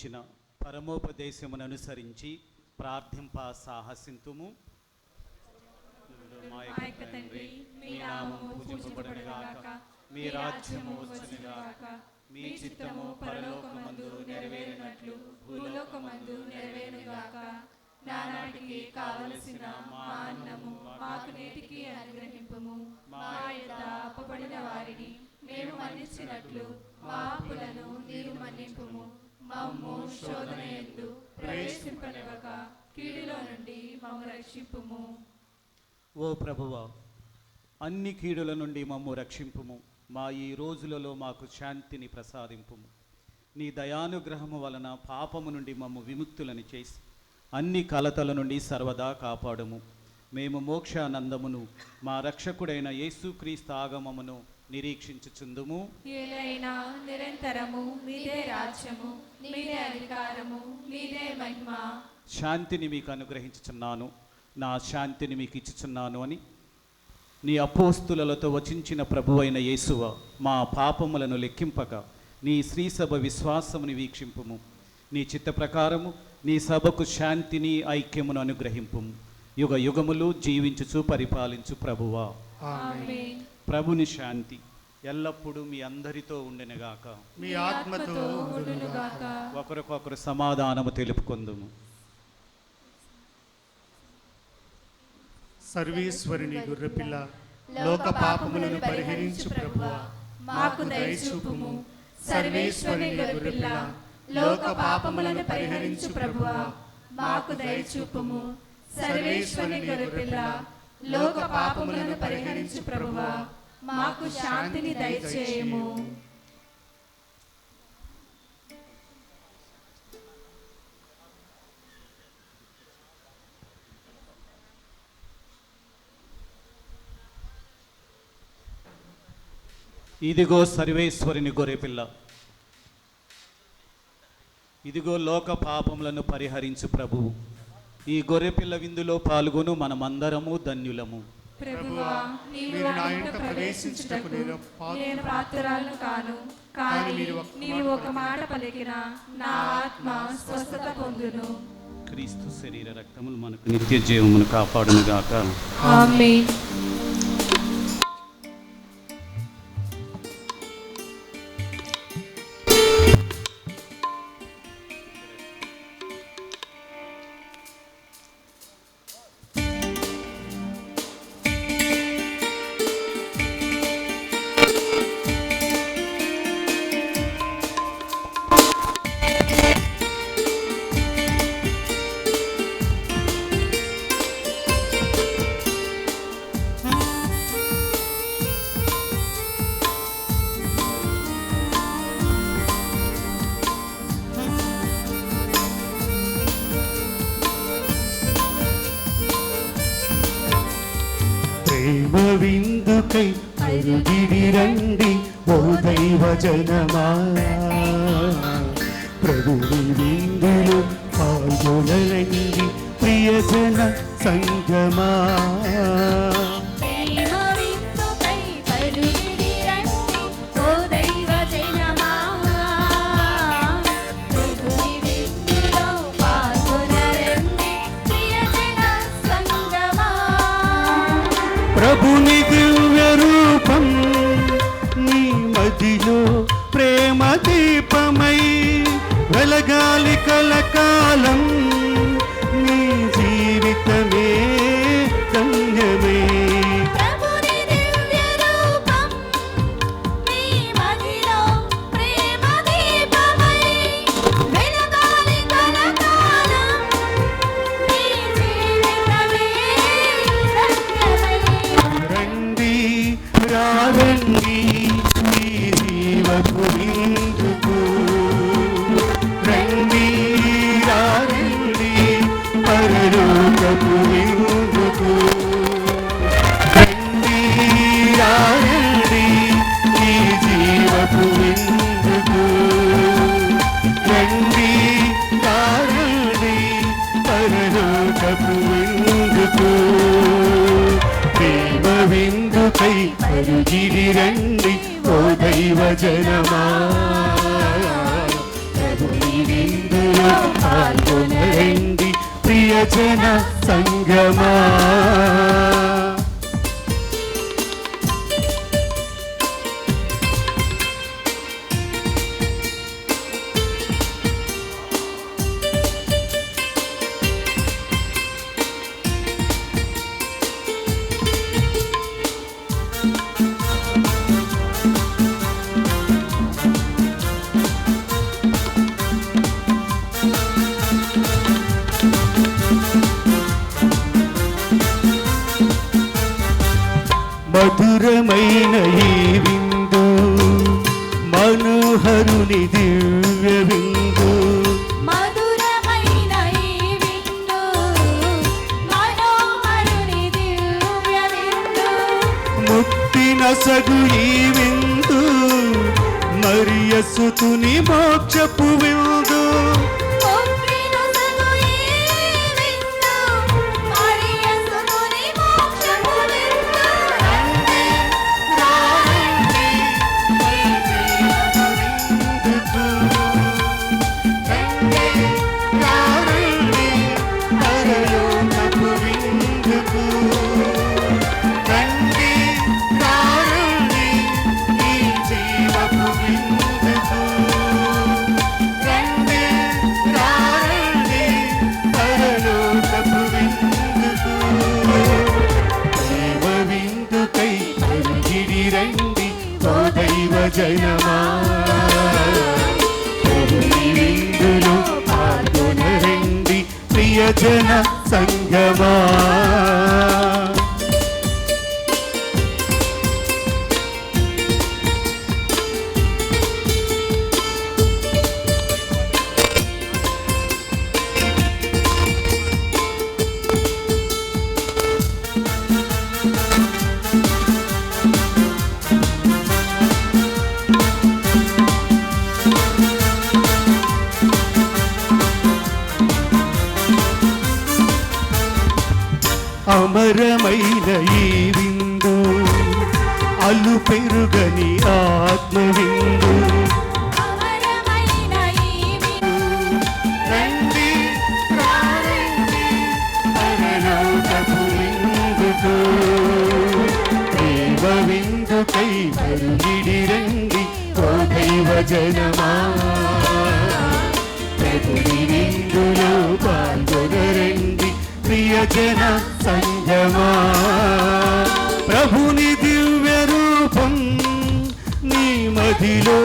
ఇచ్చిన పరమోపదేశమును అనుసరించి ప్రార్థింప సాహసింతుము. మా యొక్క తండ్రి, మీ నామము పూజింపబడునుగాక, మీ రాజ్యము వచ్చునుగాక, మీ చిత్తము పరలోకమందు నెరవేరినట్లు భూలోకమందు నెరవేరుగాక. నానాటికి కావలసిన మా అన్నము మాకు నేటికి అనుగ్రహింపుము. మా యొద్ద అప్పబడిన వారిని మేము మన్నించినట్లు మా అప్పులను నీవు మన్నింపుము. మమ్ము శోధన యందు ప్రవేశింపనివ్వక కీడులో నుండి మమ్ము రక్షింపుము. ఓ ప్రభువా, అన్ని కీడుల నుండి మమ్ము రక్షింపుము. మా ఈ రోజులలో మాకు శాంతిని ప్రసాదింపుము. నీ దయానుగ్రహము వలన పాపము నుండి మమ్ము విముక్తులను చేసి అన్ని కలతల నుండి సర్వదా కాపాడుము. మేము మోక్షానందమును మా రక్షకుడైన యేసుక్రీస్తు ఆగమమును నిరీక్షించుచుందుము. ఏలైనా నిరంతరము మీదే రాజ్యము, మీదే అధికారము, మీదే మహిమ. శాంతిని మీకు అనుగ్రహించుచున్నాను, నా శాంతిని మీకు ఇచ్చుచున్నాను అని నీ అపోస్తులతో వచించిన ప్రభువైన యేసువ, మా పాపములను లెక్కింపక నీ శ్రీసభ విశ్వాసముని వీక్షింపుము. నీ చిత్త ప్రకారము నీ సభకు శాంతిని ఐక్యమును అనుగ్రహింపుము. యుగ యుగములు జీవించుచు పరిపాలించు ప్రభువా. ఆమేన్. ప్రభుని శాంతి ఎల్లప్పుడూ మీ అందరితో ఉండునుగాక, మీ ఆత్మతో ఉండునుగాక. ఒకరికొకరు సమాధానము తెలుపుకొందుము. సర్వేశ్వరుని గొర్రెపిల్ల, లోక పాపములను పరిహరించు ప్రభువా, మాకు దయచూపుము. సర్వేశ్వరుని గొర్రెపిల్ల, లోక పాపములను పరిహరించు ప్రభువా, మాకు దయచూపుము. సర్వేశ్వరుని గొర్రెపిల్ల, లోక పాపములను పరిహరించు ప్రభువా, మాకు శాంతిని దయచేయము. ఇదిగో సర్వేశ్వరుని గొర్రెపిల్ల, ఇదిగో లోక పాపములను పరిహరించు ప్రభువు. ఈ గొర్రెపిల్ల విందులో పాల్గొను మనమందరము ధన్యులము. ప్రభువా, నీవు మీరు నా నా ఇంట ఇంట ప్రవేశించుటకు నేను నేను పాత్రురాలను కాను, కానీ నీవు ఒక మాట పలికిన నా ఆత్మ స్వస్థత పొందును. క్రీస్తు శరీర రక్తములు మనకు నిత్య జీవమును కాపాడునుగాక. ఆమేన్. ప్రేమ విందుకై అరుగిడి రండి ఓ దైవ జనమా, ప్రభుని విందులో పాల్గొనరండి ప్రియజన సంగమా. ప్రభుని దివ్య రూపం నీ మదిలో ప్రేమ దీపమై వెలగాలి కలకాలం, నీ జీవితమే ధన్యమే. రండి రారండి ఈ జీవపు విందుకు, రండి రారండి పరలోకపు విందుకు, రండి రారండి ఈ జీవపు విందుకు, రండి రారండి పరలోకపు విందుకు. ప్రేమ విందుకై అరుగిడి రండి ఓ దైవ జనమా, ప్రభుని విందులో పాల్గొనరండి ప్రియజన సంగమా. మధురమైన ఈ విందు మనోహరుని దివ్య విందు. మధురమైన ఈ విందు మనోహరుని దివ్య విందు. ముక్తి నసగు ఈ విందు మరియ సుతుని మోక్షపు విందు. జనమా విందులో పాల్గొనరండి ప్రియజన సంగమా. అమరమైన ఈ విందు అల్లు పెరుగని ఆత్మ విందు. రండి రారండి పరలోకపు విందుకు. దేవ విందుకై మరుగిడి రండి ఓ దైవ జనమా. ప్రభుని విందులో పాల్గొనరండి ప్రియజన సంగమా. ప్రభుని దివ్య రూపం నీ మదిలో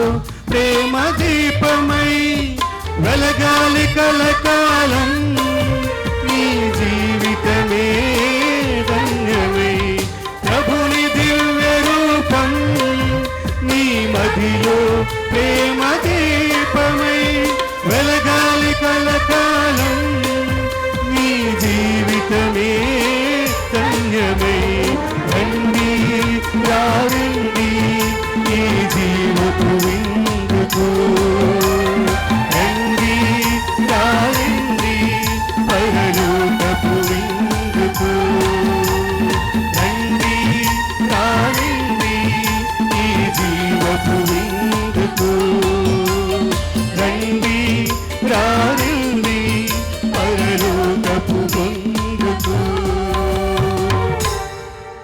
ప్రేమ దీపమై వెలగాలి కలకాలం. నీ జీవితమే ధన్యమై ప్రభుని దివ్య రూపం నీ మదిలో ప్రేమ దీపమై వెలగాలి కలకాలం. నీ జీవితమే ధన్యమై రండి రారండి ఈ జీవపు విందుకు. రండి రారండి పరలోకపు విందుకు. రండి రారండి ఈ జీవపు విందుకు. రండి రారండి పరలోకపు విందుకు.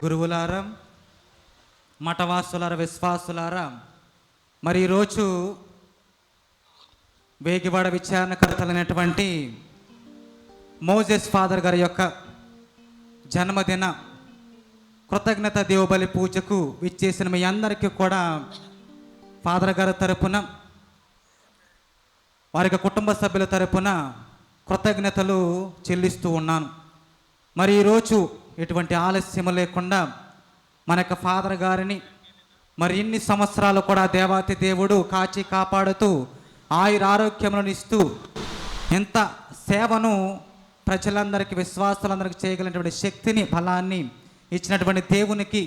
గురువులారా, మఠవాసులారా, విశ్వాసులారా, మరి ఈరోజు వేగివాడ విచారణకర్తలైనటువంటి మోజెస్ ఫాదర్ గారి యొక్క జన్మదిన కృతజ్ఞత దేవబలి పూజకు విచ్చేసిన మీ అందరికీ కూడా ఫాదర్ గారి తరపున, వారి కుటుంబ సభ్యుల తరపున కృతజ్ఞతలు చెల్లిస్తూ ఉన్నాను. మరి ఈరోజు ఎటువంటి ఆలస్యం లేకుండా మన యొక్క ఫాదర్ గారిని మరి ఇన్ని సంవత్సరాలు కూడా దేవాతి దేవుడు కాచి కాపాడుతూ ఆయుర ఆరోగ్యములను ఇస్తూ ఎంత సేవను ప్రజలందరికీ, విశ్వాసులందరికీ చేయగలిగినటువంటి శక్తిని, బలాన్ని ఇచ్చినటువంటి దేవునికి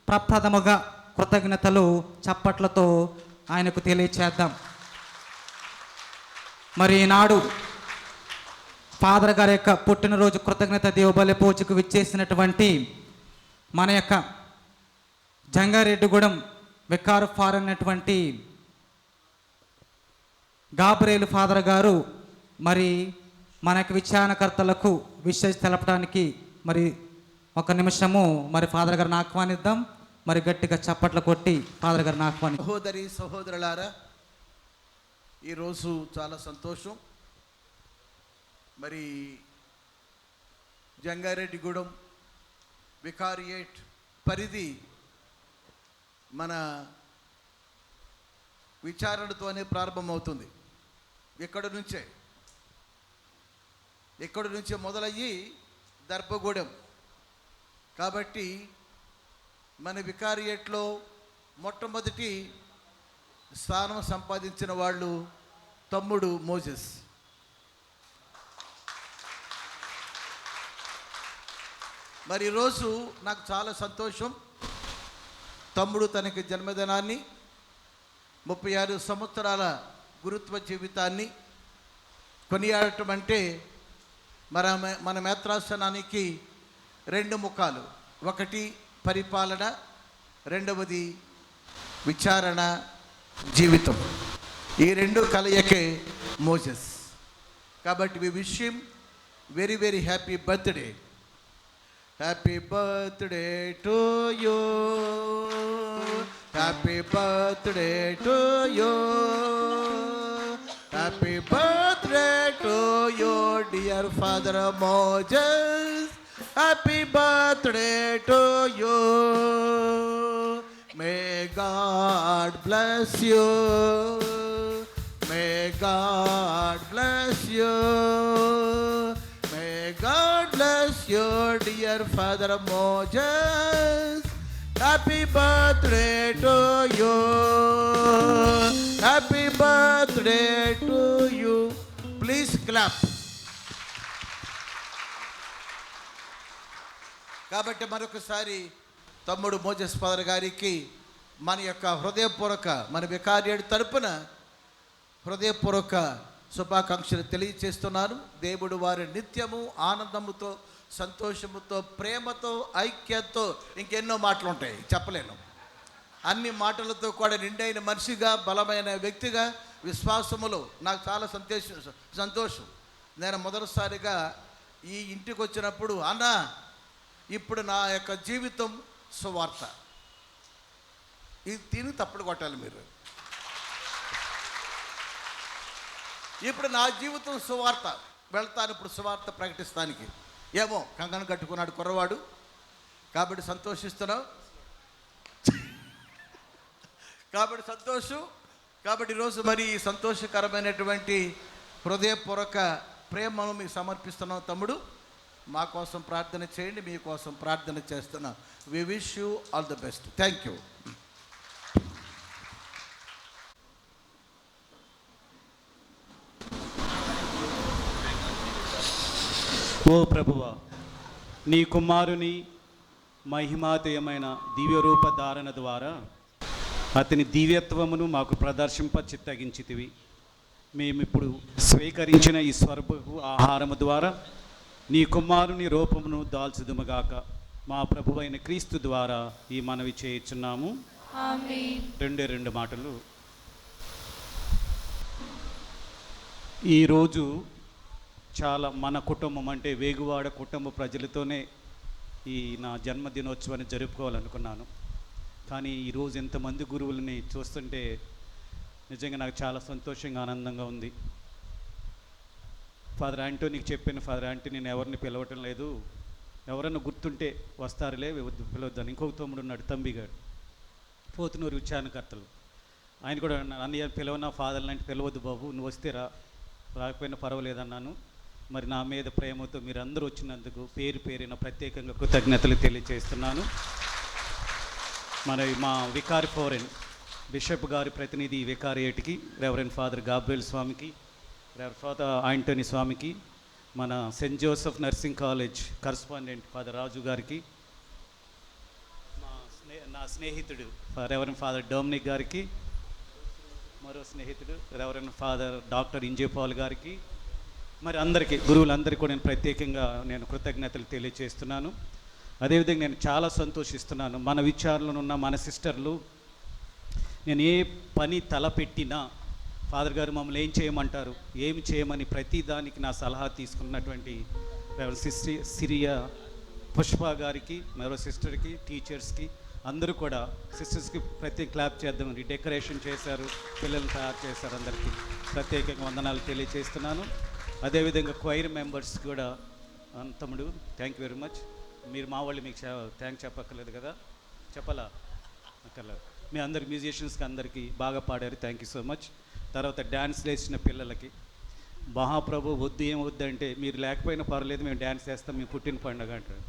ప్రప్రథముగా కృతజ్ఞతలు చప్పట్లతో ఆయనకు తెలియచేద్దాం. మరి ఈనాడు ఫాదర్ గారి యొక్క పుట్టినరోజు కృతజ్ఞత దేవబలి పూజకు విచ్చేసినటువంటి మన యొక్క జంగారెడ్డిగూడెం వికారు ఫారెన్ అయినటువంటి గాబ్రియేలు ఫాదర్ గారు మరి మనకు విచారణకర్తలకు విషయం తెలపడానికి మరి ఒక నిమిషము మరి ఫాదర్ గారిని ఆహ్వానిద్దాం. మరి గట్టిగా చప్పట్లు కొట్టి ఫాదర్ గారిని ఆహ్వాని. సహోదరి సహోదరులారా, ఈరోజు చాలా సంతోషం. మరి జంగారెడ్డిగూడెం వికారియేట్ పరిధి మన విచారణతోనే ప్రారంభమవుతుంది. ఇక్కడి నుంచే మొదలయ్యి దర్భగూడెం. కాబట్టి మన వికారియేట్లో మొట్టమొదటి స్థానం సంపాదించిన వాళ్ళు తమ్ముడు మోజెస్. మరి ఈరోజు నాకు చాలా సంతోషం. తమ్ముడు తనకి జన్మదినాన్ని 36 సంవత్సరాల గురుత్వ జీవితాన్ని కొనియాడటం అంటే మన మేత్రాసనానికి 2 ముఖాలు. ఒకటి పరిపాలన, రెండవది విచారణ జీవితం. ఈ 2 కలయికే మోజెస్. కాబట్టి we wish him very very happy birthday. Happy birthday to you, happy birthday to you, happy birthday to you dear father Moses. Happy birthday to you. May God bless you, may God bless you, may God bless you dear father Moses. Happy birthday to you, happy birthday to you. Please clap. కాబట్టి మరొకసారి తమ్ముడు Moses father గారికి మన యొక్క హృదయపూర్వక, మన వికారియేట్ తరపున హృదయపూర్వక శుభాకాంక్షలు తెలియచేస్తున్నాను. దేవుడు వారి నిత్యము ఆనందముతో, సంతోషముతో, ప్రేమతో, ఐక్యతతో, ఇంకెన్నో మాటలు ఉంటాయి చెప్పలేను. అన్ని మాటలతో కూడా నిండైన మనిషిగా, బలమైన వ్యక్తిగా, విశ్వాసములో నాకు చాలా సంతోషం. నేను మొదటిసారిగా ఈ ఇంటికి వచ్చినప్పుడు, అన్నా ఇప్పుడు నా యొక్క జీవితం సువార్త, ఇది తిని తప్పుడు కొట్టాలి మీరు. ఇప్పుడు నా జీవితం సువార్త, వెళ్తాను ఇప్పుడు సువార్త ప్రకటిస్తానికి. ఏమో కంకణం కట్టుకున్నాడు కుర్రవాడు, కాబట్టి సంతోషిస్తున్నావు. కాబట్టి సంతోషం. కాబట్టి ఈరోజు మరి సంతోషకరమైనటువంటి హృదయపూర్వక ప్రేమను మీకు సమర్పిస్తున్నాం. తమ్ముడు, మా కోసం ప్రార్థన చేయండి, మీకోసం ప్రార్థన చేస్తున్నాం. We wish you all the best. Thank you. ఓ ప్రభువా, నీ కుమారుని మహిమాతయమైన దివ్యరూప ధారణ ద్వారా అతని దివ్యత్వమును మాకు ప్రదర్శింప చిత్తగించితివి. మేమిప్పుడు స్వీకరించిన ఈ స్వర్గపు ఆహారము ద్వారా నీ కుమారుని రూపమును దాల్చుదుముగాక. మా ప్రభువైన క్రీస్తు ద్వారా ఈ మనవి చేయుచున్నాము. ఆమేన్. 2 మాటలు. ఈరోజు చాలా మన కుటుంబం అంటే వేగువాడ కుటుంబ ప్రజలతోనే ఈ నా జన్మదినోత్సవాన్ని జరుపుకోవాలనుకున్నాను. కానీ ఈరోజు ఎంతమంది గురువులని చూస్తుంటే నిజంగా నాకు చాలా సంతోషంగా, ఆనందంగా ఉంది. ఫాదర్ ఆంటోనీకి చెప్పాను, ఫాదర్ ఆంటీ నేను ఎవరిని పిలవటం లేదు, ఎవరన్నా గుర్తుంటే వస్తారులే, పిలవద్దాను. ఇంకొక తమ్ముడు ఉన్నాడు, తంబిగాడు, పోతునూరు విచారణకర్తలు. ఆయన కూడా అన్నయ్య పిలవనా, ఫాదర్ లాంటి పిలవద్దు బాబు, నువ్వు వస్తే రాకపోయినా పర్వాలేదన్నాను. మరి నా మీద ప్రేమతో మీరందరూ వచ్చినందుకు పేరు పేరున ప్రత్యేకంగా కృతజ్ఞతలు తెలియజేస్తున్నాను. మరి మా వికారి ఫోరెన్ బిషప్ గారి ప్రతినిధి వికారియేట్కి, రెవరెండ్ ఫాదర్ గాబ్రియల్ స్వామికి, రెవరెండ్ ఫాదర్ ఆంటోనీ స్వామికి, మన saint Joseph nursing college correspondent father Raju గారికి, నా స్నేహితుడు రెవరెండ్ ఫాదర్ డొమినిక్ గారికి, మరో స్నేహితుడు రెవరెండ్ ఫాదర్ డాక్టర్ ఇంజేపాల్ గారికి, మరి అందరికీ గురువులందరికీ కూడా నేను ప్రత్యేకంగా కృతజ్ఞతలు తెలియజేస్తున్నాను. అదేవిధంగా నేను చాలా సంతోషిస్తున్నాను. మన విచారణలో ఉన్న మన సిస్టర్లు నేను ఏ పని తలపెట్టినా ఫాదర్ గారు మమ్మల్ని ఏం చేయమంటారు, ఏమి చేయమని ప్రతి దానికి నా సలహా తీసుకున్నటువంటి సిరియా పుష్ప గారికి, మరో సిస్టర్కి, టీచర్స్కి, అందరూ కూడా సిస్టర్స్కి ప్రత్యేక క్లాప్ చేద్దాం. డెకరేషన్ చేశారు, పిల్లల్ని తయారు చేశారు. అందరికీ ప్రత్యేకంగా వందనాలు తెలియజేస్తున్నాను. అదేవిధంగా క్వైర్ మెంబర్స్ కూడా తమ్ముడు థ్యాంక్ యూ వెరీ మచ్. మీరు మా వాళ్ళు మీకు థ్యాంక్ చెప్పక్కర్లేదు కదా, చెప్పాలా అక్కర్లేదు. మీ అందరి మ్యూజిషియన్స్కి అందరికీ బాగా పాడారు, థ్యాంక్ యూ సో మచ్. తర్వాత డ్యాన్స్ వేసిన పిల్లలకి మహాప్రభు వద్దు ఏం వద్దు అంటే మీరు లేకపోయినా పర్లేదు మేము డ్యాన్స్ చేస్తాం, మేము పుట్టిన పండుగ అంటారు.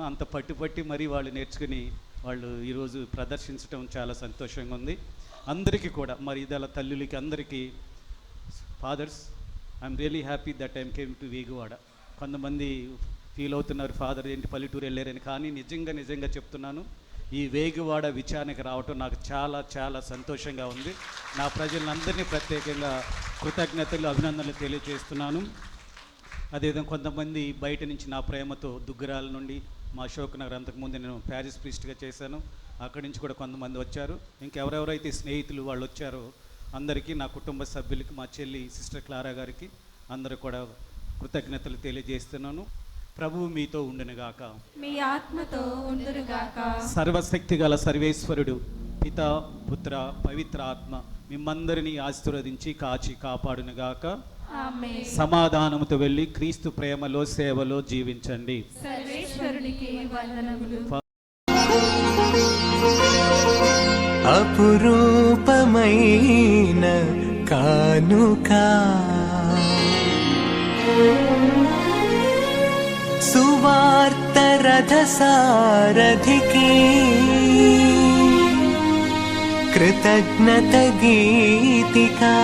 అంత పట్టి మరీ వాళ్ళు నేర్చుకుని వాళ్ళు ఈరోజు ప్రదర్శించడం చాలా సంతోషంగా ఉంది. అందరికీ కూడా మరి ఇదాల తల్లులకి అందరికీ fathers, I'm really happy that I'm came to వేగువాడ. కొంతమంది ఫీల్ అవుతున్నారు ఫాదర్ ఏంటి పల్లెటూరు వెళ్ళారని, కానీ నిజంగా చెప్తున్నాను, ఈ వేగువాడ విచారణకు రావటం నాకు చాలా చాలా సంతోషంగా ఉంది. నా ప్రజలందరినీ ప్రత్యేకంగా కృతజ్ఞతలు అభినందనలు తెలియజేస్తున్నాను. అదేవిధంగా కొంతమంది బయట నుంచి నా ప్రేమతో దుగ్గరాల నుండి మా అశోక్ నగర్, అంతకుముందు నేను ప్యారిస్ ప్రీస్ట్గా చేశాను, అక్కడి నుంచి కూడా కొంతమంది వచ్చారు. ఇంకెవరెవరైతే స్నేహితులు వాళ్ళు వచ్చారో అందరికీ, నా కుటుంబ సభ్యులకి, మా చెల్లి సిస్టర్ క్లారా గారికి అందరూ కూడా కృతజ్ఞతలు తెలియజేస్తున్నాను. ప్రభువు మీతో ఉండునుగాక, మీ ఆత్మతో ఉండునుగాక. సర్వశక్తి గల సర్వేశ్వరుడు పితా పుత్ర పవిత్ర ఆత్మ మిమ్మందరినీ ఆశీర్వదించి కాచి కాపాడునుగాక. ఆమేన్. సమాధానముతో వెళ్ళి క్రీస్తు ప్రేమలో సేవలో జీవించండి. సర్వేశ్వరునికి వందనములు. అపురూపమైన కానుక సువార్త రథ సారథికి కృతజ్ఞత గీతికా,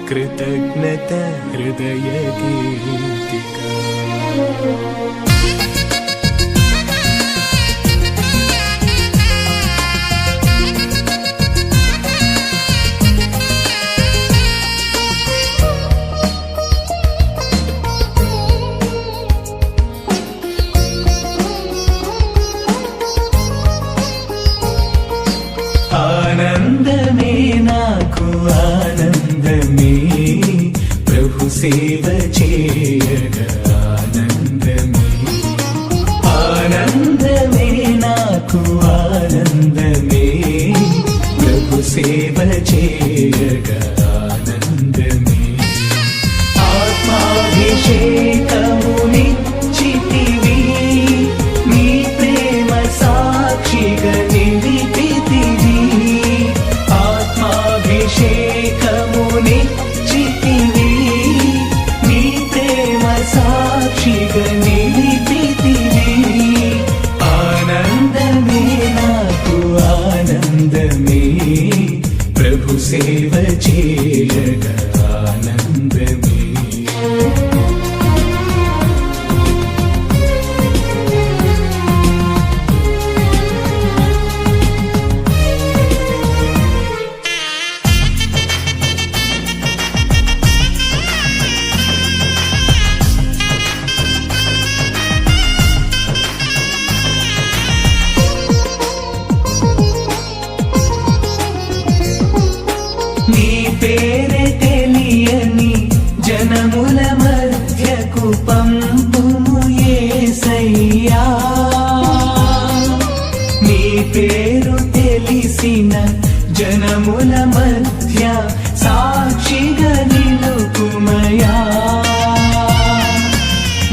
కృతజ్ఞత హృదయ గీతికా. ఆనందమే నాకు ఆనందమే, ప్రభు సేవ చేయగా ఆనందమే. ఆనందమే నాకు ఆనందమే, ప్రభు సేవ చేయగా ఆనందమే. ఆత్మాభిషేకమునిచ్చితివి, నీ ప్రేమ సాక్షిగా నిలిపితివి. ఆత్మాభిషేకమునిచ్చితివి, నీ ప్రేమ సాక్షిగా నిలిపితివి. ఆనందమే నాకు ఆనందమే, ప్రభు సేవ చేయగా ఆనందమే. నీ పేరే తెలియని జనముల మధ్యకు పంపుము యేసయ్యా. నీ పేరు తెలిసిన జనముల మధ్య సాక్షిగా నిలుపుమయా.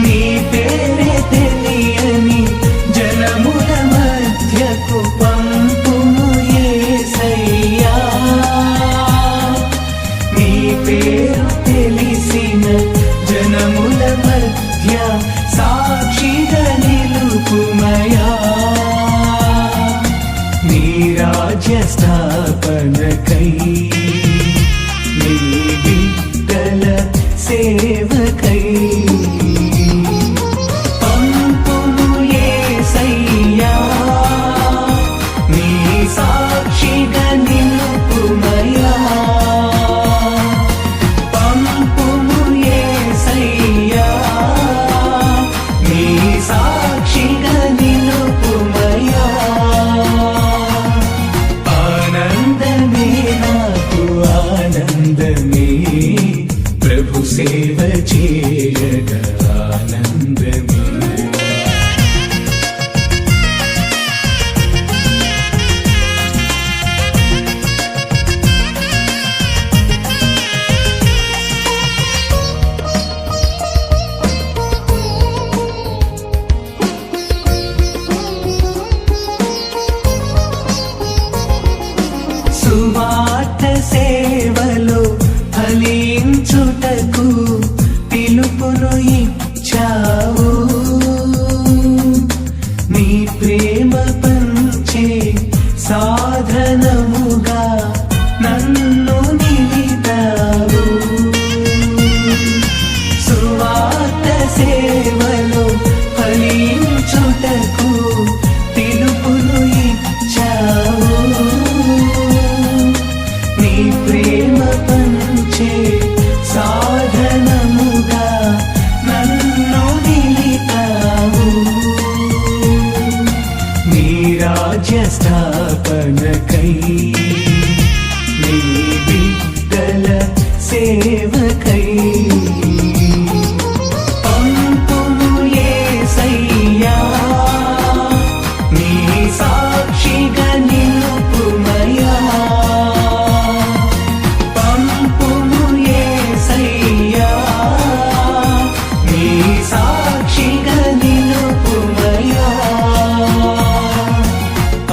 నీ పేరే తెలియని జనముల మధ్యకు పంపుము యేసయ్యా. నీ పేరు తెలిసిన జనముల మధ్య సాక్షిగా నిలుపుమయా. నీ రాజ్య స్థాపనకై, నీ బిడ్డల సేవకై పంపుము యేసయ్యా. నీ సాక్షిగా నిలుపుమయా. పంపుము యేసయ్యా, నీ సాక్షిగా నిలుపుమయా. ఆనందమే నాకు సేవలో ఫలించుటకు పిలుపును ఇచ్చావు. నీ ప్రేమ పంచే సాధనముగా నన్ను నిలిపావు. సువార్త సేవలో ఫలించుటకు పిలుపును ఇచ్చావు. నీ ప్రేమ పంచే సాధనముగా నన్ను నిలిపావు. నీ రాజ్య స్థాపనకై నీ బిడ్డల సేవకై పంపుము యేసయ్యా, నీ సాక్షిగా నిలుపుమయ్యా. పంపుము యేసయ్యా, నీ సాక్షిగా నిలుపుమయ్యా.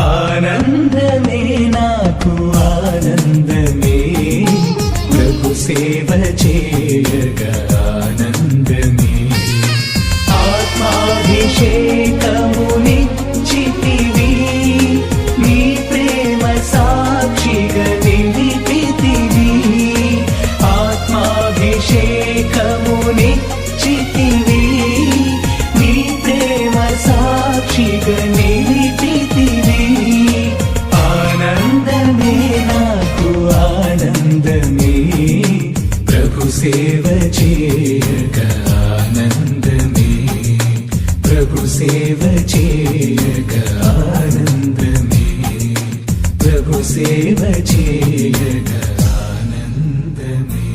ఆనందమే నాకు ఆనందమే, ప్రభు సేవ చేయగా ఆనందమే. ఆత్మాభిషేకమునిచ్చితివి, నీ ప్రేమ సాక్షిగా నిలిపితివి. ఆత్మాభిషేకమునిచ్చితివి, నీ ప్రేమ సాక్షిగా నిలిపితివి. ఆనందమే నాకు ఆనందమే, ప్రభు సేవ చేయగా ఆనందమే. ప్రభు సేవ చేయగా ఆనందమే. ప్రభు సేవ చేయగా ఆనందమే.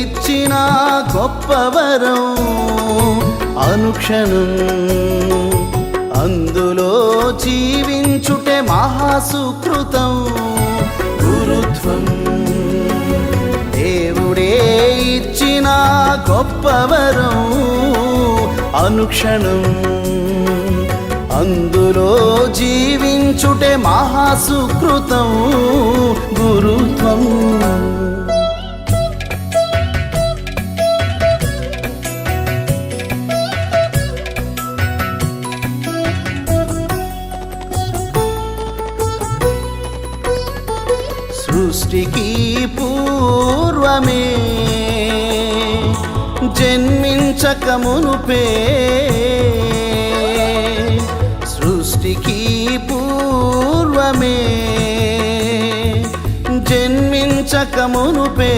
ఇచ్చిన గొప్ప వరం అనుక్షణం అందులో జీవించుటే మహాసుకృతం. గురుత్వం దేవుడే ఇచ్చిన గొప్ప వరం అనుక్షణం అందులో జీవించుటే మహాసుకృతం. గురుత్వం సృష్టికి పూర్వమే జన్మించక మునుపే సృష్టికి పూర్వమే జన్మించక మునుపే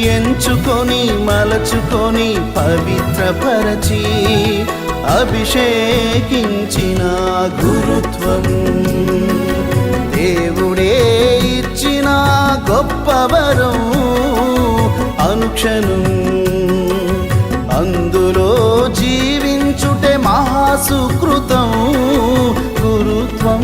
ఎంచుకొని మలచుకొని పవిత్రపరచి అభిషేకించిన గురుత్వం దేవుడే ఇచ్చిన గొప్ప వరం అనుక్షణం అందులో జీవించుటే మహాసుకృతం. గురుత్వం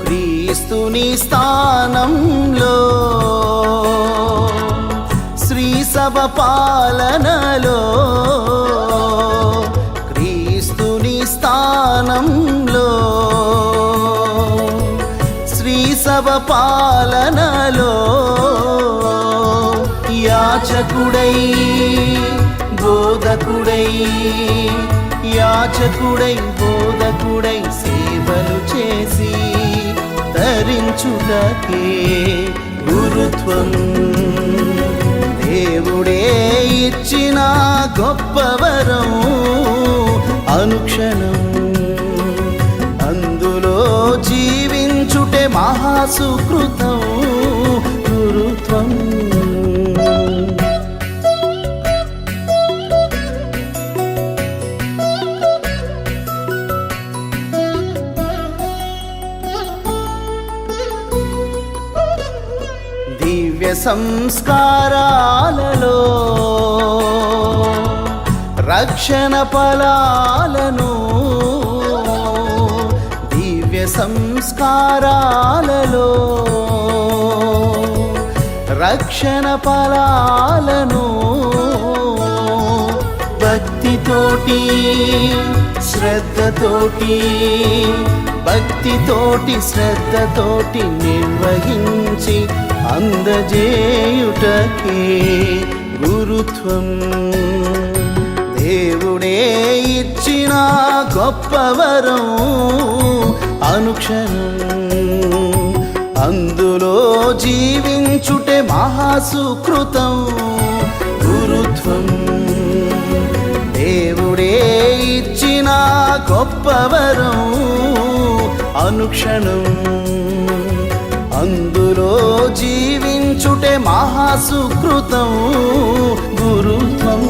క్రీస్తుని స్థానంలో శ్రీ సభ పాలనలో క్రీస్తుని స్థానంలో శ్రీ సభ పాలనలో యాచకుడై బోధకుడై సేవలు చేసి తరించుటకే గురుత్వం దేవుడే ఇచ్చిన గొప్ప వరం అనుక్షణం అందులో జీవించుటే మహాసుకృతం. గురుత్వం దివ్య సంస్కారాలలో రక్షణ ఫలాలను దివ్య సంస్కారాలలో రక్షణ ఫలాలను భక్తితోటి శ్రద్ధతోటి నిర్వహించి అందజేయుటకే గురుత్వం దేవుడే ఇచ్చిన గొప్ప వరం అనుక్షణం అందులో జీవించుటే మహాసుకృతం. గురుత్వం దేవుడే ఇచ్చిన గొప్ప వరం అనుక్షణం అందులో జీవించుటే మహాసుకృతం. గురుత్వం